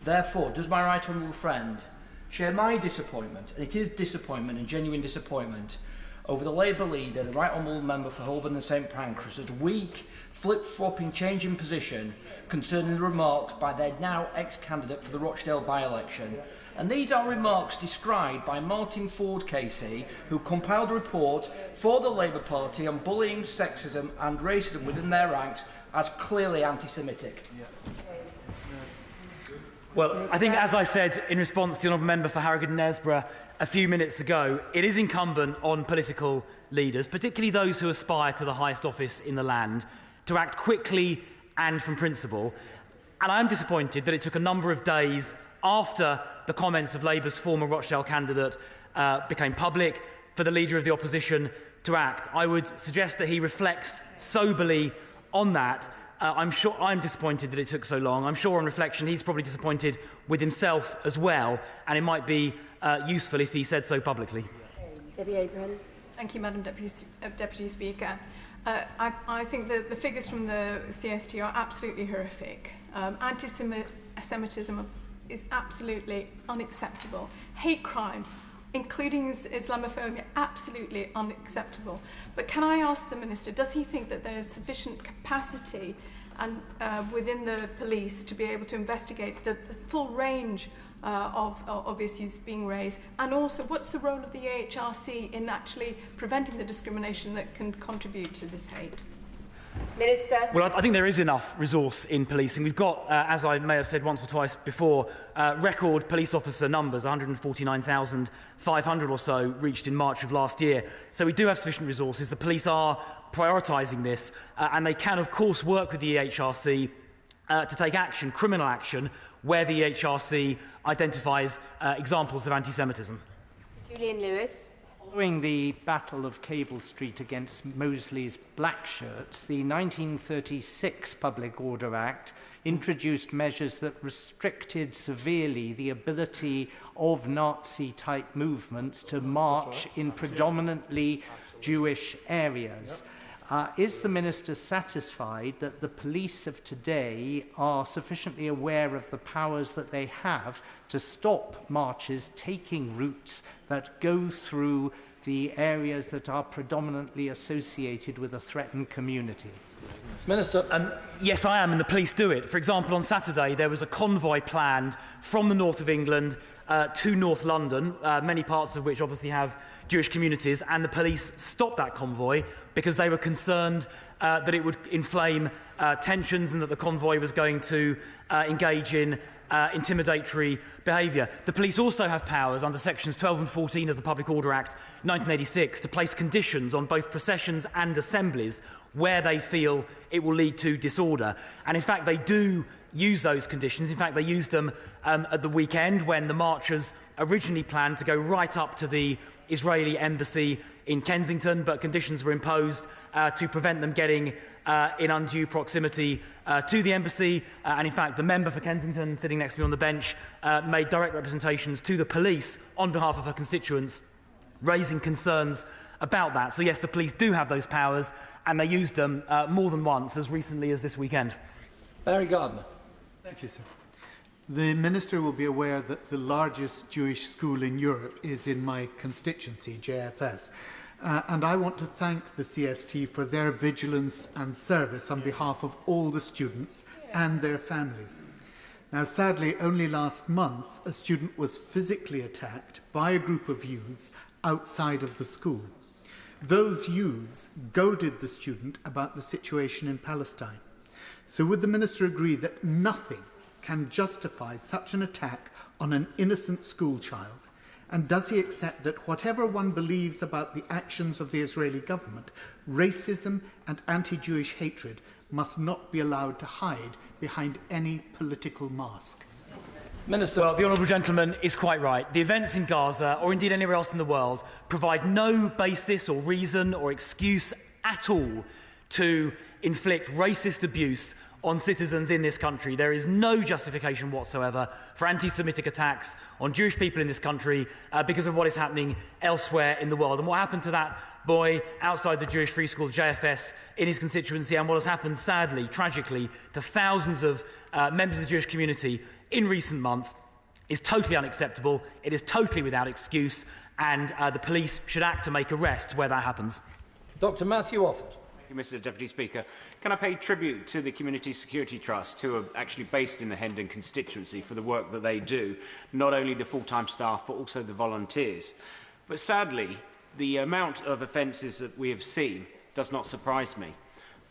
Therefore, does my right honourable friend share my disappointment, and it is disappointment and genuine disappointment, over the Labour leader, the Right Honourable Member for Holborn and St Pancras' weak, flip-flopping change in position concerning the remarks by their now ex-candidate for the Rochdale by-election. And these are remarks described by Martin Ford Casey, who compiled a report for the Labour Party on bullying, sexism and racism within their ranks as clearly anti-Semitic. Well, I think, as I said in response to the honourable member for Harrogate and Knaresborough a few minutes ago, it is incumbent on political leaders, particularly those who aspire to the highest office in the land, to act quickly and from principle. And I am disappointed that it took a number of days after the comments of Labour's former Rochdale candidate became public for the Leader of the Opposition to act. I would suggest that he reflects soberly on that. I'm disappointed that it took so long. I'm sure on reflection he's probably disappointed with himself as well, and it might be useful if he said so publicly. Debbie Abrahams. Thank you, Madam Deputy Speaker. I think that the figures from the CST are absolutely horrific. Anti-Semitism is absolutely unacceptable. Hate crime, including Islamophobia, absolutely unacceptable. But can I ask the Minister, does he think that there is sufficient capacity and within the police to be able to investigate the full range of issues being raised? And also, what's the role of the AHRC in actually preventing the discrimination that can contribute to this hate? Minister. Well, I think there is enough resource in policing. We've got, as I may have said once or twice before, record police officer numbers, 149,500 or so reached in March of last year. So we do have sufficient resources. The police are prioritising this, and they can, of course, work with the EHRC to take action, criminal action, where the EHRC identifies examples of anti-Semitism. Julian Lewis. Following the Battle of Cable Street against Mosley's Black Shirts, the 1936 Public Order Act introduced measures that restricted severely the ability of Nazi-type movements to march in predominantly Jewish areas. Is the Minister satisfied that the police of today are sufficiently aware of the powers that they have to stop marches taking routes that go through the areas that are predominantly associated with a threatened community? Minister. Yes, I am, and the police do it. For example, on Saturday, there was a convoy planned from the north of England to North London, many parts of which obviously have Jewish communities, and the police stopped that convoy because they were concerned that it would inflame tensions and that the convoy was going to engage in intimidatory behaviour. The police also have powers under sections 12 and 14 of the Public Order Act 1986 to place conditions on both processions and assemblies where they feel it will lead to disorder. And in fact, they do use those conditions. In fact, they used them at the weekend when the marchers originally planned to go right up to the Israeli embassy in Kensington, but conditions were imposed to prevent them getting in undue proximity to the embassy. And in fact, the member for Kensington, sitting next to me on the bench, made direct representations to the police on behalf of her constituents, raising concerns about that. So yes, the police do have those powers, and they used them more than once, as recently as this weekend. Barry Gardner. Thank you, sir. The Minister will be aware that the largest Jewish school in Europe is in my constituency, JFS. And I want to thank the CST for their vigilance and service on behalf of all the students and their families. Now, sadly, only last month, a student was physically attacked by a group of youths outside of the school. Those youths goaded the student about the situation in Palestine. So would the Minister agree that nothing can justify such an attack on an innocent school child? And does he accept that whatever one believes about the actions of the Israeli government, racism and anti-Jewish hatred must not be allowed to hide behind any political mask? Minister. Well, the honourable gentleman is quite right. The events in Gaza, or indeed anywhere else in the world, provide no basis or reason or excuse at all to inflict racist abuse on citizens in this country. There is no justification whatsoever for anti-Semitic attacks on Jewish people in this country because of what is happening elsewhere in the world. And what happened to that boy outside the Jewish free school, JFS, in his constituency, and what has happened, sadly, tragically, to thousands of members of the Jewish community in recent months is totally unacceptable. It is totally without excuse, and the police should act to make arrests where that happens. Dr. Matthew Offord. Thank you, Mr. Deputy Speaker. Can I pay tribute to the Community Security Trust, who are actually based in the Hendon constituency, for the work that they do, not only the full-time staff but also the volunteers. But sadly, the amount of offences that we have seen does not surprise me.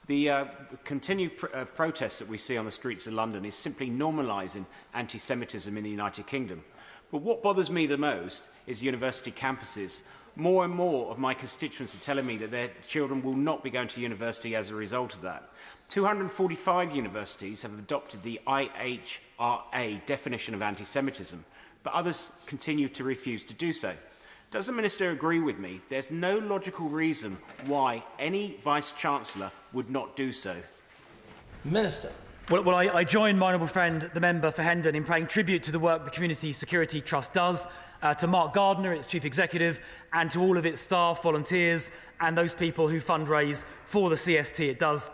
The continued protests that we see on the streets of London is simply normalising anti-Semitism in the United Kingdom. But what bothers me the most is university campuses. More and more of my constituents are telling me that their children will not be going to university as a result of that. 245 universities have adopted the IHRA definition of anti-Semitism, but others continue to refuse to do so. Does the Minister agree with me? There's no logical reason why any Vice-Chancellor would not do so. Minister. Well, I join my honourable friend, the member for Hendon, in paying tribute to the work the Community Security Trust does, to Mark Gardner, its Chief Executive, and to all of its staff, volunteers, and those people who fundraise for the CST. It does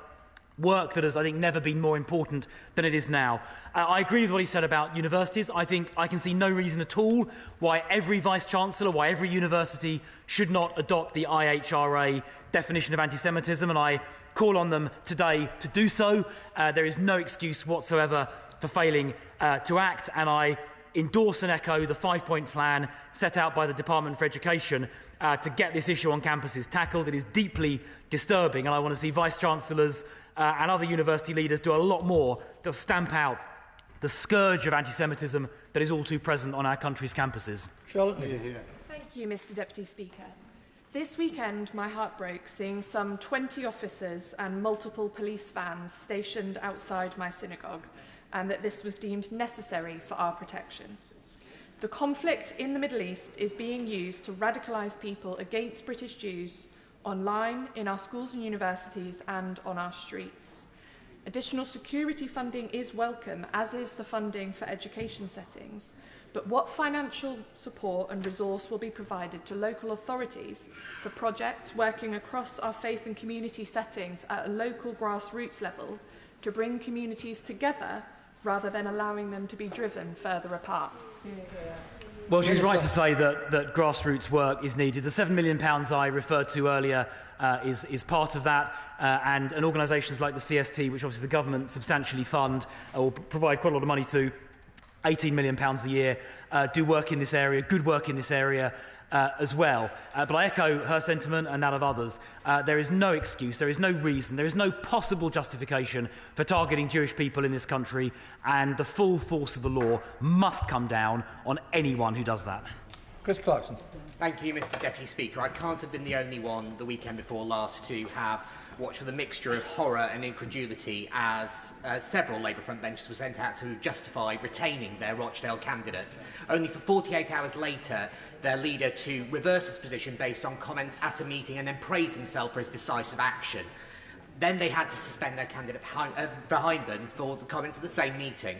work that has, I think, never been more important than it is now. I agree with what he said about universities. I think I can see no reason at all why every Vice-Chancellor, why every university should not adopt the IHRA definition of anti-Semitism, and I call on them today to do so. There is no excuse whatsoever for failing to act, and I endorse and echo the 5-point plan set out by the Department for Education to get this issue on campuses tackled. It is deeply disturbing, and I want to see Vice-Chancellors and other university leaders do a lot more to stamp out the scourge of anti-Semitism that is all too present on our country's campuses. Charlotte. Thank you, Mr. Deputy Speaker. This weekend, my heart broke seeing some 20 officers and multiple police vans stationed outside my synagogue, and that this was deemed necessary for our protection. The conflict in the Middle East is being used to radicalise people against British Jews online, in our schools and universities, and on our streets. Additional security funding is welcome, as is the funding for education settings. But what financial support and resource will be provided to local authorities for projects working across our faith and community settings at a local grassroots level to bring communities together rather than allowing them to be driven further apart? Well, she's right to say that grassroots work is needed. The £7 million I referred to earlier is part of that, and organisations like the CST, which obviously the government substantially fund or provide quite a lot of money to, £18 million a year, do work in this area, good work in this area as well. But I echo her sentiment and that of others. There is no excuse, there is no reason, there is no possible justification for targeting Jewish people in this country, and the full force of the law must come down on anyone who does that. Chris Clarkson. Thank you, Mr Deputy Speaker. I can't have been the only one the weekend before last to have watched with a mixture of horror and incredulity as several Labour frontbenchers were sent out to justify retaining their Rochdale candidate, only for 48 hours later their leader to reverse his position based on comments at a meeting and then praise himself for his decisive action. Then they had to suspend their candidate behind them for the comments at the same meeting.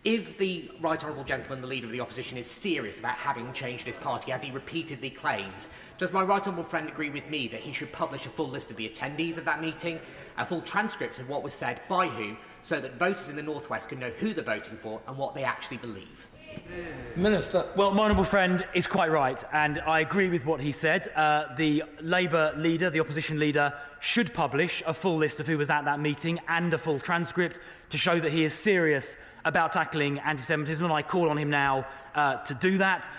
If the right honourable gentleman, the leader of the opposition, is serious about having changed his party, as he repeatedly claims, does my right honourable friend agree with me that he should publish a full list of the attendees of that meeting, a full transcript of what was said by whom, so that voters in the North West can know who they're voting for and what they actually believe? Minister. Well, my honourable friend is quite right, and I agree with what he said. The Labour leader, the opposition leader, should publish a full list of who was at that meeting and a full transcript to show that he is serious about tackling anti-Semitism, and I call on him now to do that.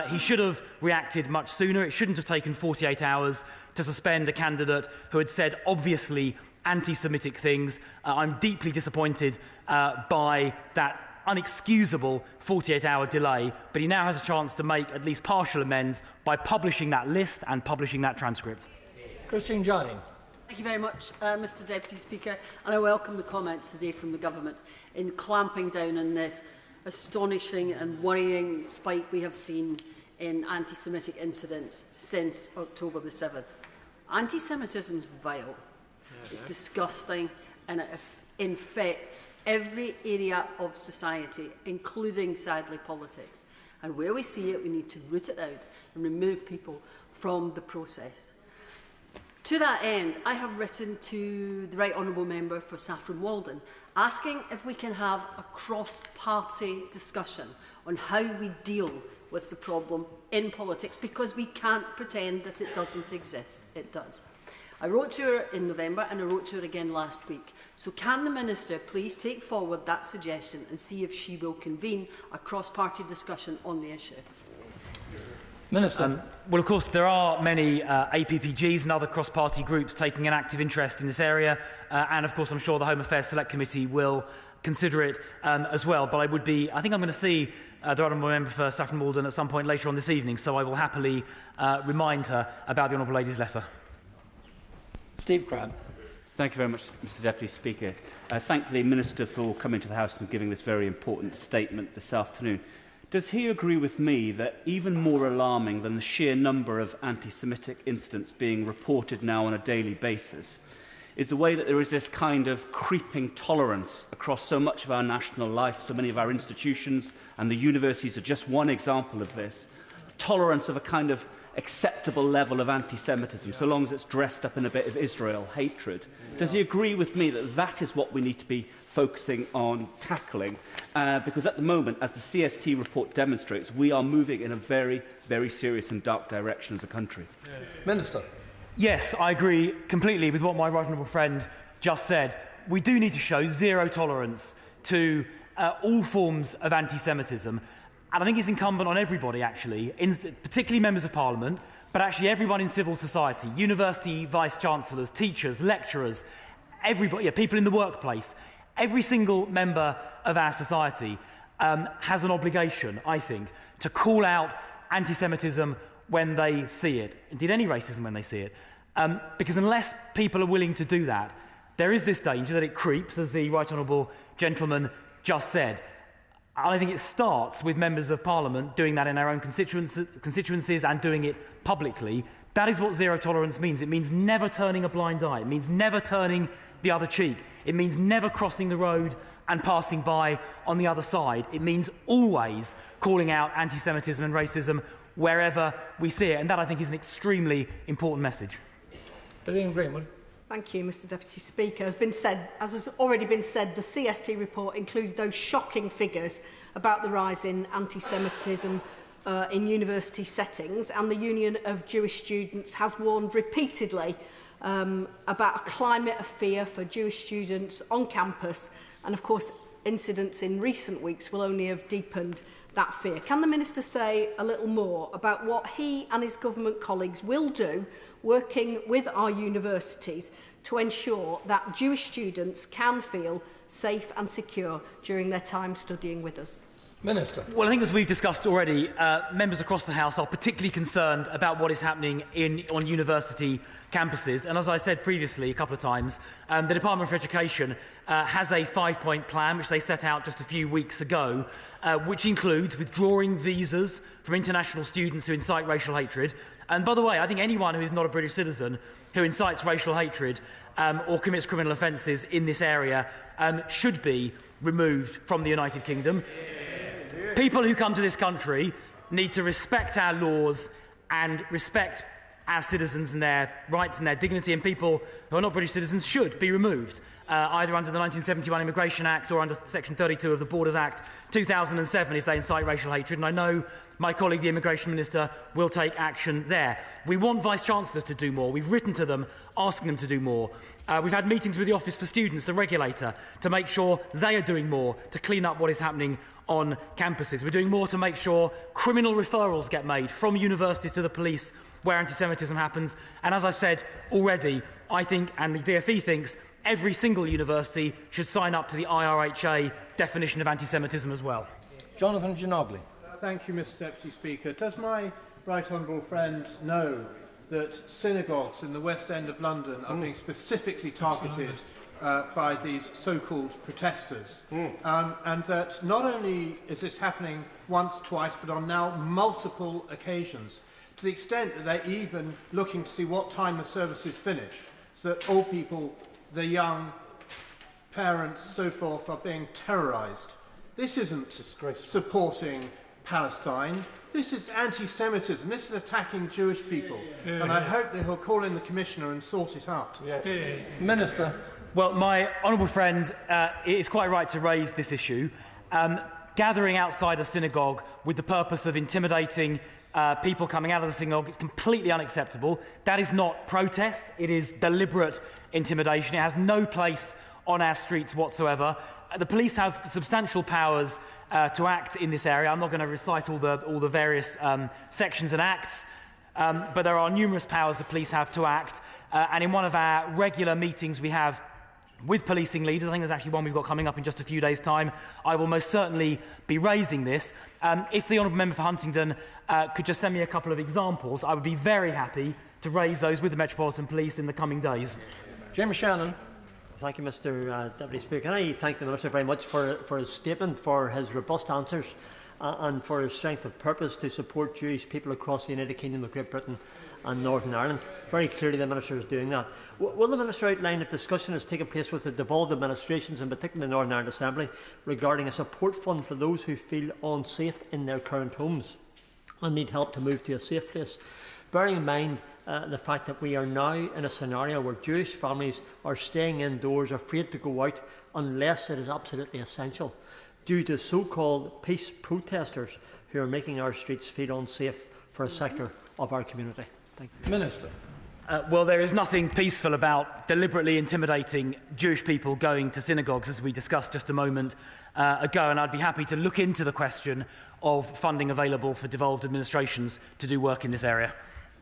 He should have reacted much sooner. It shouldn't have taken 48 hours to suspend a candidate who had said obviously anti-Semitic things. I'm deeply disappointed by that unexcusable 48-hour delay, but he now has a chance to make at least partial amends by publishing that list and publishing that transcript. Christian Jardine. Thank you very much, Mr Deputy Speaker, and I welcome the comments today from the Government in clamping down on this astonishing and worrying spike we have seen in anti-Semitic incidents since October the 7th. Anti-Semitism is vile, it's disgusting, and it infects every area of society, including, sadly, politics. And where we see it, we need to root it out and remove people from the process. To that end, I have written to the Right Honourable Member for Saffron Walden, asking if we can have a cross-party discussion on how we deal with the problem in politics, because we can't pretend that it doesn't exist. It does. I wrote to her in November and I wrote to her again last week. So can the Minister please take forward that suggestion and see if she will convene a cross-party discussion on the issue? Minister. Well, of course, there are many APPGs and other cross-party groups taking an active interest in this area, and of course I'm sure the Home Affairs Select Committee will consider it as well. But I think I'm going to see the Honourable Member for Saffron Walden at some point later on this evening, so I will happily remind her about the Honourable Lady's letter. Steve Crabb. Thank you very much, Mr Deputy Speaker. I thank the Minister for coming to the House and giving this very important statement this afternoon. Does he agree with me that even more alarming than the sheer number of anti-Semitic incidents being reported now on a daily basis is the way that there is this kind of creeping tolerance across so much of our national life, so many of our institutions, and the universities are just one example of this, tolerance of a kind of acceptable level of anti-Semitism, so long as it's dressed up in a bit of Israel hatred. Does he agree with me that that is what we need to be focusing on tackling? Because at the moment, as the CST report demonstrates, we are moving in a very, very serious and dark direction as a country. Minister. Yes, I agree completely with what my right honourable friend just said. We do need to show zero tolerance to all forms of anti-Semitism. And I think it's incumbent on everybody, actually, particularly members of Parliament, but actually everyone in civil society, university vice-chancellors, teachers, lecturers, everybody, people in the workplace, every single member of our society has an obligation, I think, to call out anti-Semitism when they see it, indeed any racism when they see it. Because unless people are willing to do that, there is this danger that it creeps, as the right honourable gentleman just said. I think it starts with members of Parliament doing that in their own constituencies and doing it publicly. That is what zero tolerance means. It means never turning a blind eye. It means never turning the other cheek. It means never crossing the road and passing by on the other side. It means always calling out anti-Semitism and racism wherever we see it. And that, I think, is an extremely important message. Lillian Greenwood. Thank you, Mr Deputy Speaker. As has already been said, the CST report includes those shocking figures about the rise in anti-Semitism in university settings, and the Union of Jewish Students has warned repeatedly about a climate of fear for Jewish students on campus, and of course incidents in recent weeks will only have deepened that fear. Can the Minister say a little more about what he and his government colleagues will do, working with our universities, to ensure that Jewish students can feel safe and secure during their time studying with us? Minister. Well, I think as we've discussed already, members across the House are particularly concerned about what is happening on university campuses. And as I said previously a couple of times, the Department for Education has a 5-point plan which they set out just a few weeks ago, which includes withdrawing visas from international students who incite racial hatred. And by the way, I think anyone who is not a British citizen who incites racial hatred or commits criminal offences in this area should be removed from the United Kingdom. People who come to this country need to respect our laws and respect our citizens and their rights and their dignity, and people who are not British citizens should be removed, either under the 1971 Immigration Act or under Section 32 of the Borders Act 2007 if they incite racial hatred, and I know my colleague, the Immigration Minister, will take action there. We want Vice-Chancellors to do more. We've written to them asking them to do more. We've had meetings with the Office for Students, the regulator, to make sure they are doing more to clean up what is happening on campuses. We're doing more to make sure criminal referrals get made from universities to the police where anti-Semitism happens. And as I've said already, I think, and the DFE thinks, every single university should sign up to the IRHA definition of anti-Semitism as well. Jonathan Ginobili. Thank you, Mr Deputy Speaker. Does my right honourable friend know that synagogues in the West End of London are being specifically targeted by these so-called protesters, and that not only is this happening once, twice, but on now multiple occasions, to the extent that they're even looking to see what time the services finish, so that old people, the young, parents, so forth, are being terrorised. This isn't supporting Palestine. This is anti-Semitism. This is attacking Jewish people. And I hope that he'll call in the Commissioner and sort it out. Minister. Well, my honourable friend is quite right to raise this issue. Gathering outside a synagogue with the purpose of intimidating people coming out of the synagogue is completely unacceptable. That is not protest. It is deliberate intimidation. It has no place on our streets whatsoever. The police have substantial powers to act in this area. I'm not going to recite all the various sections and acts, but there are numerous powers the police have to act. And in one of our regular meetings we have with policing leaders, I think there's actually one we've got coming up in just a few days' time, I will most certainly be raising this. If the Honourable Member for Huntingdon could just send me a couple of examples, I would be very happy to raise those with the Metropolitan Police in the coming days. Jim Shannon. Thank you, Mr Deputy Speaker. Can I thank the Minister very much for his statement, for his robust answers and for his strength of purpose to support Jewish people across the United Kingdom of Great Britain and Northern Ireland. Very clearly the Minister is doing that. Will the Minister outline if discussion has taken place with the devolved administrations, in particular the Northern Ireland Assembly, regarding a support fund for those who feel unsafe in their current homes and need help to move to a safe place? Bearing in mind the fact that we are now in a scenario where Jewish families are staying indoors, afraid to go out unless it is absolutely essential, due to so-called peace protesters who are making our streets feel unsafe for a sector of our community. Thank you. Minister. Well, there is nothing peaceful about deliberately intimidating Jewish people going to synagogues, as we discussed just a moment ago, and I'd be happy to look into the question of funding available for devolved administrations to do work in this area.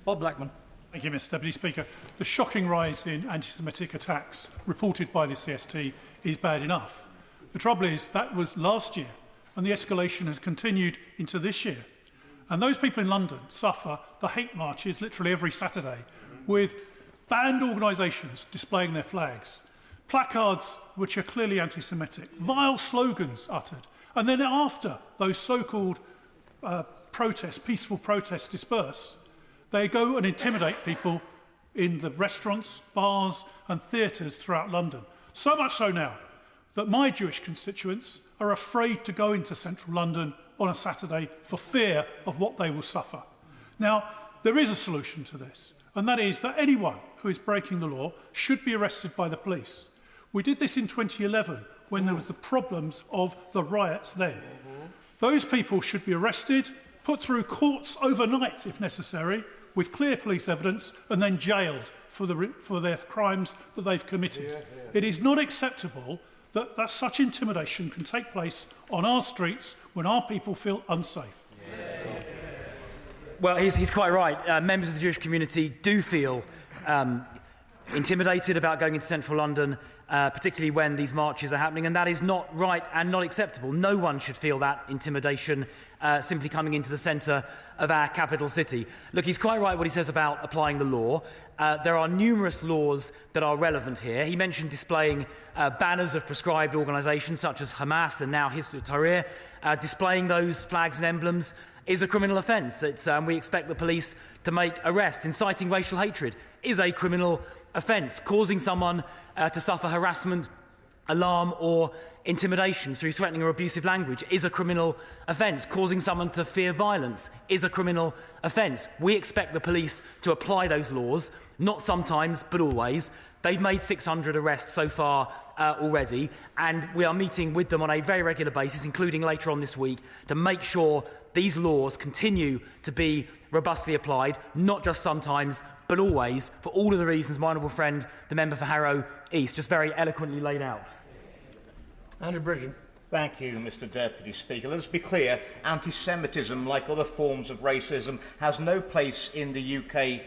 Bob Blackman. Thank you, Mr Deputy Speaker. The shocking rise in anti-Semitic attacks reported by the CST is bad enough. The trouble is that was last year, and the escalation has continued into this year. And those people in London suffer the hate marches literally every Saturday, with banned organisations displaying their flags, placards which are clearly anti-Semitic, vile slogans uttered, and then after those so-called protests, peaceful protests disperse, they go and intimidate people in the restaurants, bars and theatres throughout London. So much so now that my Jewish constituents are afraid to go into central London on a Saturday for fear of what they will suffer. Now, there is a solution to this, and that is that anyone who is breaking the law should be arrested by the police. We did this in 2011 when there was the problems of the riots then. Those people should be arrested, put through courts overnight if necessary, with clear police evidence, and then jailed for their crimes that they've committed. It is not acceptable that such intimidation can take place on our streets when our people feel unsafe. Well, he's quite right. Members of the Jewish community do feel intimidated about going into central London, particularly when these marches are happening, and that is not right and not acceptable. No one should feel that intimidation simply coming into the centre of our capital city. Look, he's quite right what he says about applying the law. There are numerous laws that are relevant here. He mentioned displaying banners of prescribed organisations such as Hamas and now Hizb ut-Tahrir. Displaying those flags and emblems is a criminal offence. We expect the police to make arrests. Inciting racial hatred is a criminal offence. Causing someone to suffer harassment, alarm or intimidation through threatening or abusive language is a criminal offence. Causing someone to fear violence is a criminal offence. We expect the police to apply those laws, not sometimes but always. They've made 600 arrests so far already, and we are meeting with them on a very regular basis, including later on this week, to make sure these laws continue to be robustly applied, not just sometimes but always, for all of the reasons my honourable friend, the member for Harrow East, just very eloquently laid out. Andrew Bridgen. Thank you, Mr Deputy Speaker. Let us be clear, anti-Semitism, like other forms of racism, has no place in the UK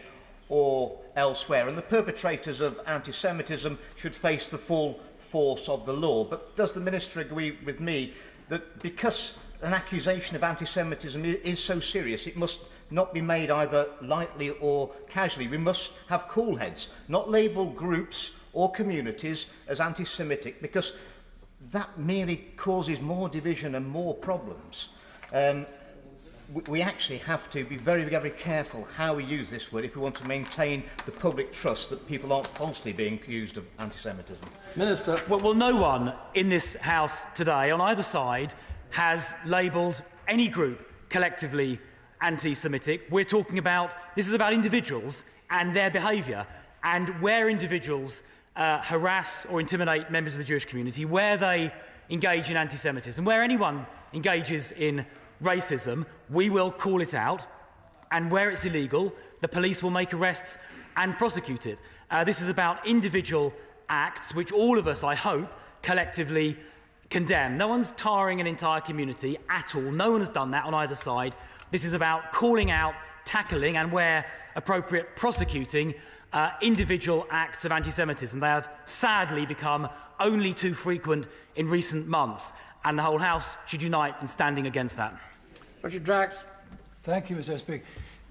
or elsewhere, and the perpetrators of anti-Semitism should face the full force of the law. But does the Minister agree with me that because an accusation of anti-Semitism is so serious, it must not be made either lightly or casually? We must have cool heads, not label groups or communities as anti-Semitic, because that merely causes more division and more problems. We actually have to be very, very careful how we use this word if we want to maintain the public trust that people aren't falsely being accused of anti-Semitism. Minister. Well, no one in this House today, on either side, has labelled any group collectively anti-Semitic. We're talking about, this is about individuals and their behaviour, and where individuals harass or intimidate members of the Jewish community, where they engage in anti-Semitism, where anyone engages in racism, we will call it out, and where it's illegal, the police will make arrests and prosecute it. This is about individual acts which all of us, I hope, collectively condemn. No one's tarring an entire community at all. No one has done that on either side. This is about calling out, tackling, and where appropriate, prosecuting individual acts of anti-Semitism. They have sadly become only too frequent in recent months, and the whole House should unite in standing against that. Richard Drax. Thank you, Mr Speaker.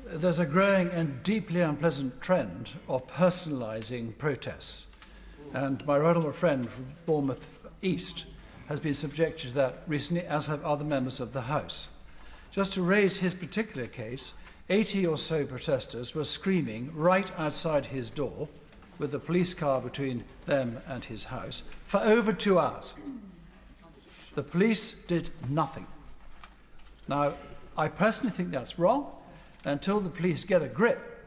There's a growing and deeply unpleasant trend of personalising protests, and my right honourable friend from Bournemouth East has been subjected to that recently, as have other members of the House. Just to raise his particular case, 80 or so protesters were screaming right outside his door, with the police car between them and his house, for over 2 hours. The police did nothing. Now, I personally think that's wrong. Until the police get a grip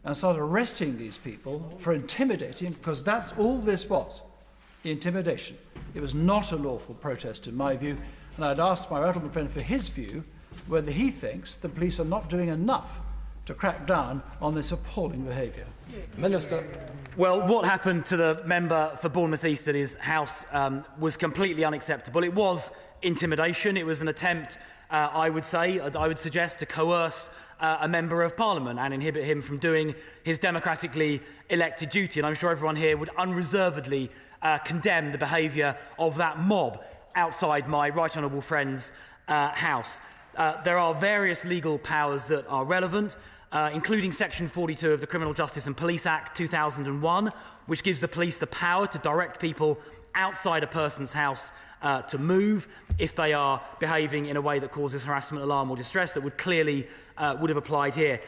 and start arresting these people for intimidating, because that's all this was, intimidation. It was not a lawful protest, in my view, and I'd ask my honourable friend for his view whether he thinks the police are not doing enough to crack down on this appalling behaviour. Minister. Well, what happened to the member for Bournemouth East at his house was completely unacceptable. It was intimidation. It was an attempt, I would suggest, to coerce a member of Parliament and inhibit him from doing his democratically elected duty. And I'm sure everyone here would unreservedly condemn the behaviour of that mob outside my right honourable friend's house. There are various legal powers that are relevant, including Section 42 of the Criminal Justice and Police Act 2001, which gives the police the power to direct people outside a person's house to move if they are behaving in a way that causes harassment, alarm or distress. That would clearly would have applied here.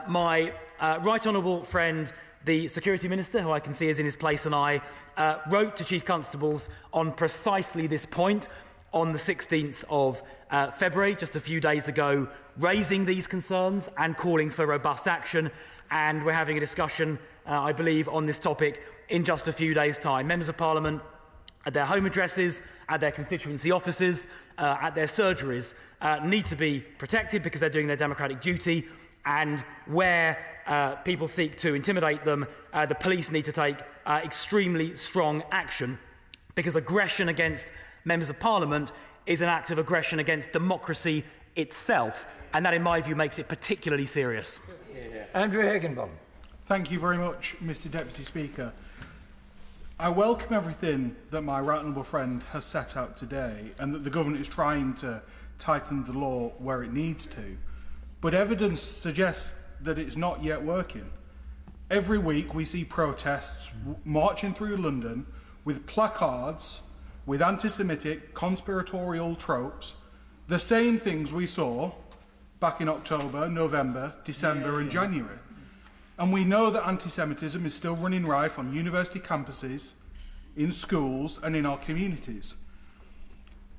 My right honourable friend, the Security Minister, who I can see is in his place, and I wrote to Chief Constables on precisely this point on the 16th of February, just a few days ago, raising these concerns and calling for robust action. And we're having a discussion, I believe, on this topic in just a few days' time. Members of Parliament, at their home addresses, at their constituency offices, at their surgeries, need to be protected because they're doing their democratic duty. And where people seek to intimidate them, the police need to take extremely strong action, because aggression against members of Parliament is an act of aggression against democracy itself, and that, in my view, makes it particularly serious. Andrew Higginbotham. Thank you very much, Mr Deputy Speaker. I welcome everything that my right honourable friend has set out today and that the government is trying to tighten the law where it needs to. But evidence suggests that it's not yet working. Every week we see protests marching through London with placards with anti-Semitic conspiratorial tropes, the same things we saw back in October, November, December and January. And we know that anti-Semitism is still running rife on university campuses, in schools and in our communities.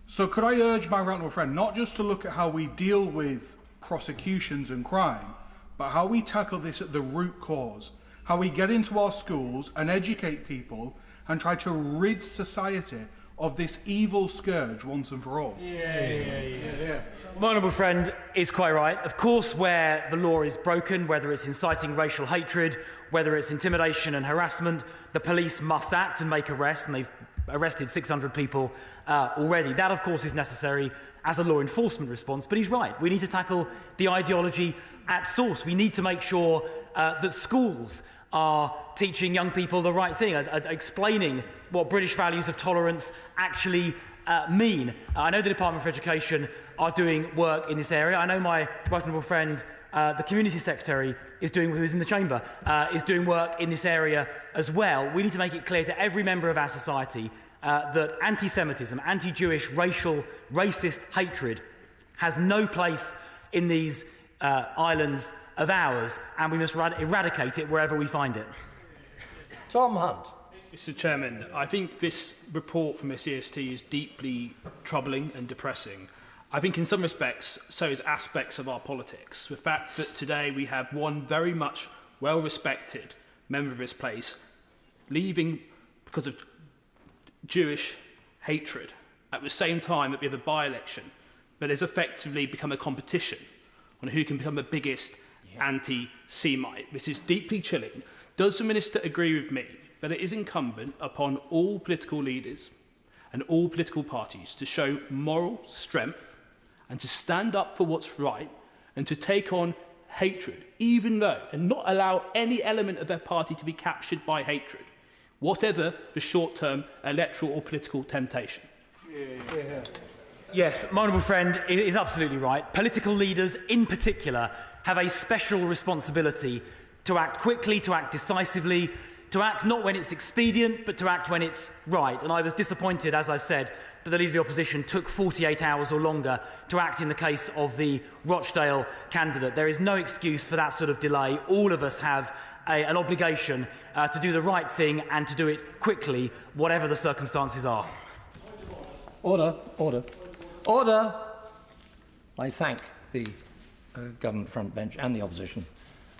So could I urge my right honourable friend not just to look at how we deal with prosecutions and crime, but how we tackle this at the root cause, how we get into our schools and educate people and try to rid society of this evil scourge once and for all. My honourable friend is quite right. Of course, where the law is broken, whether it's inciting racial hatred, whether it's intimidation and harassment, the police must act and make arrests, and they've arrested 600 people already. That, of course, is necessary as a law enforcement response. But he's right. We need to tackle the ideology at source. We need to make sure that schools are teaching young people the right thing, explaining what British values of tolerance actually mean. I know the Department for Education are doing work in this area. I know my right honourable friend, the Community Secretary, who's in the Chamber, is doing work in this area as well. We need to make it clear to every member of our society that anti-Semitism, anti-Jewish, racial, racist hatred has no place in these islands of ours, and we must eradicate it wherever we find it. Tom Hunt. Mr Chairman, I think this report from the CST is deeply troubling and depressing. I think in some respects, so is aspects of our politics. The fact that today we have one very much well-respected member of this place leaving because of Jewish hatred, at the same time that we have a by-election that has effectively become a competition on who can become the biggest anti-Semite. This is deeply chilling. Does the Minister agree with me that it is incumbent upon all political leaders and all political parties to show moral strength and to stand up for what's right and to take on hatred, even though, and not allow any element of their party to be captured by hatred, whatever the short-term electoral or political temptation? Yes, my honourable friend is absolutely right. Political leaders, in particular, have a special responsibility to act quickly, to act decisively, to act not when it's expedient, but to act when it's right. And I was disappointed, as I've said, that the Leader of the Opposition took 48 hours or longer to act in the case of the Rochdale candidate. There is no excuse for that sort of delay. All of us have an obligation to do the right thing and to do it quickly, whatever the circumstances are. Order, order, order. I thank the government front bench and the opposition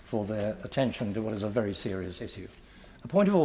for their attention to what is a very serious issue. A point of order.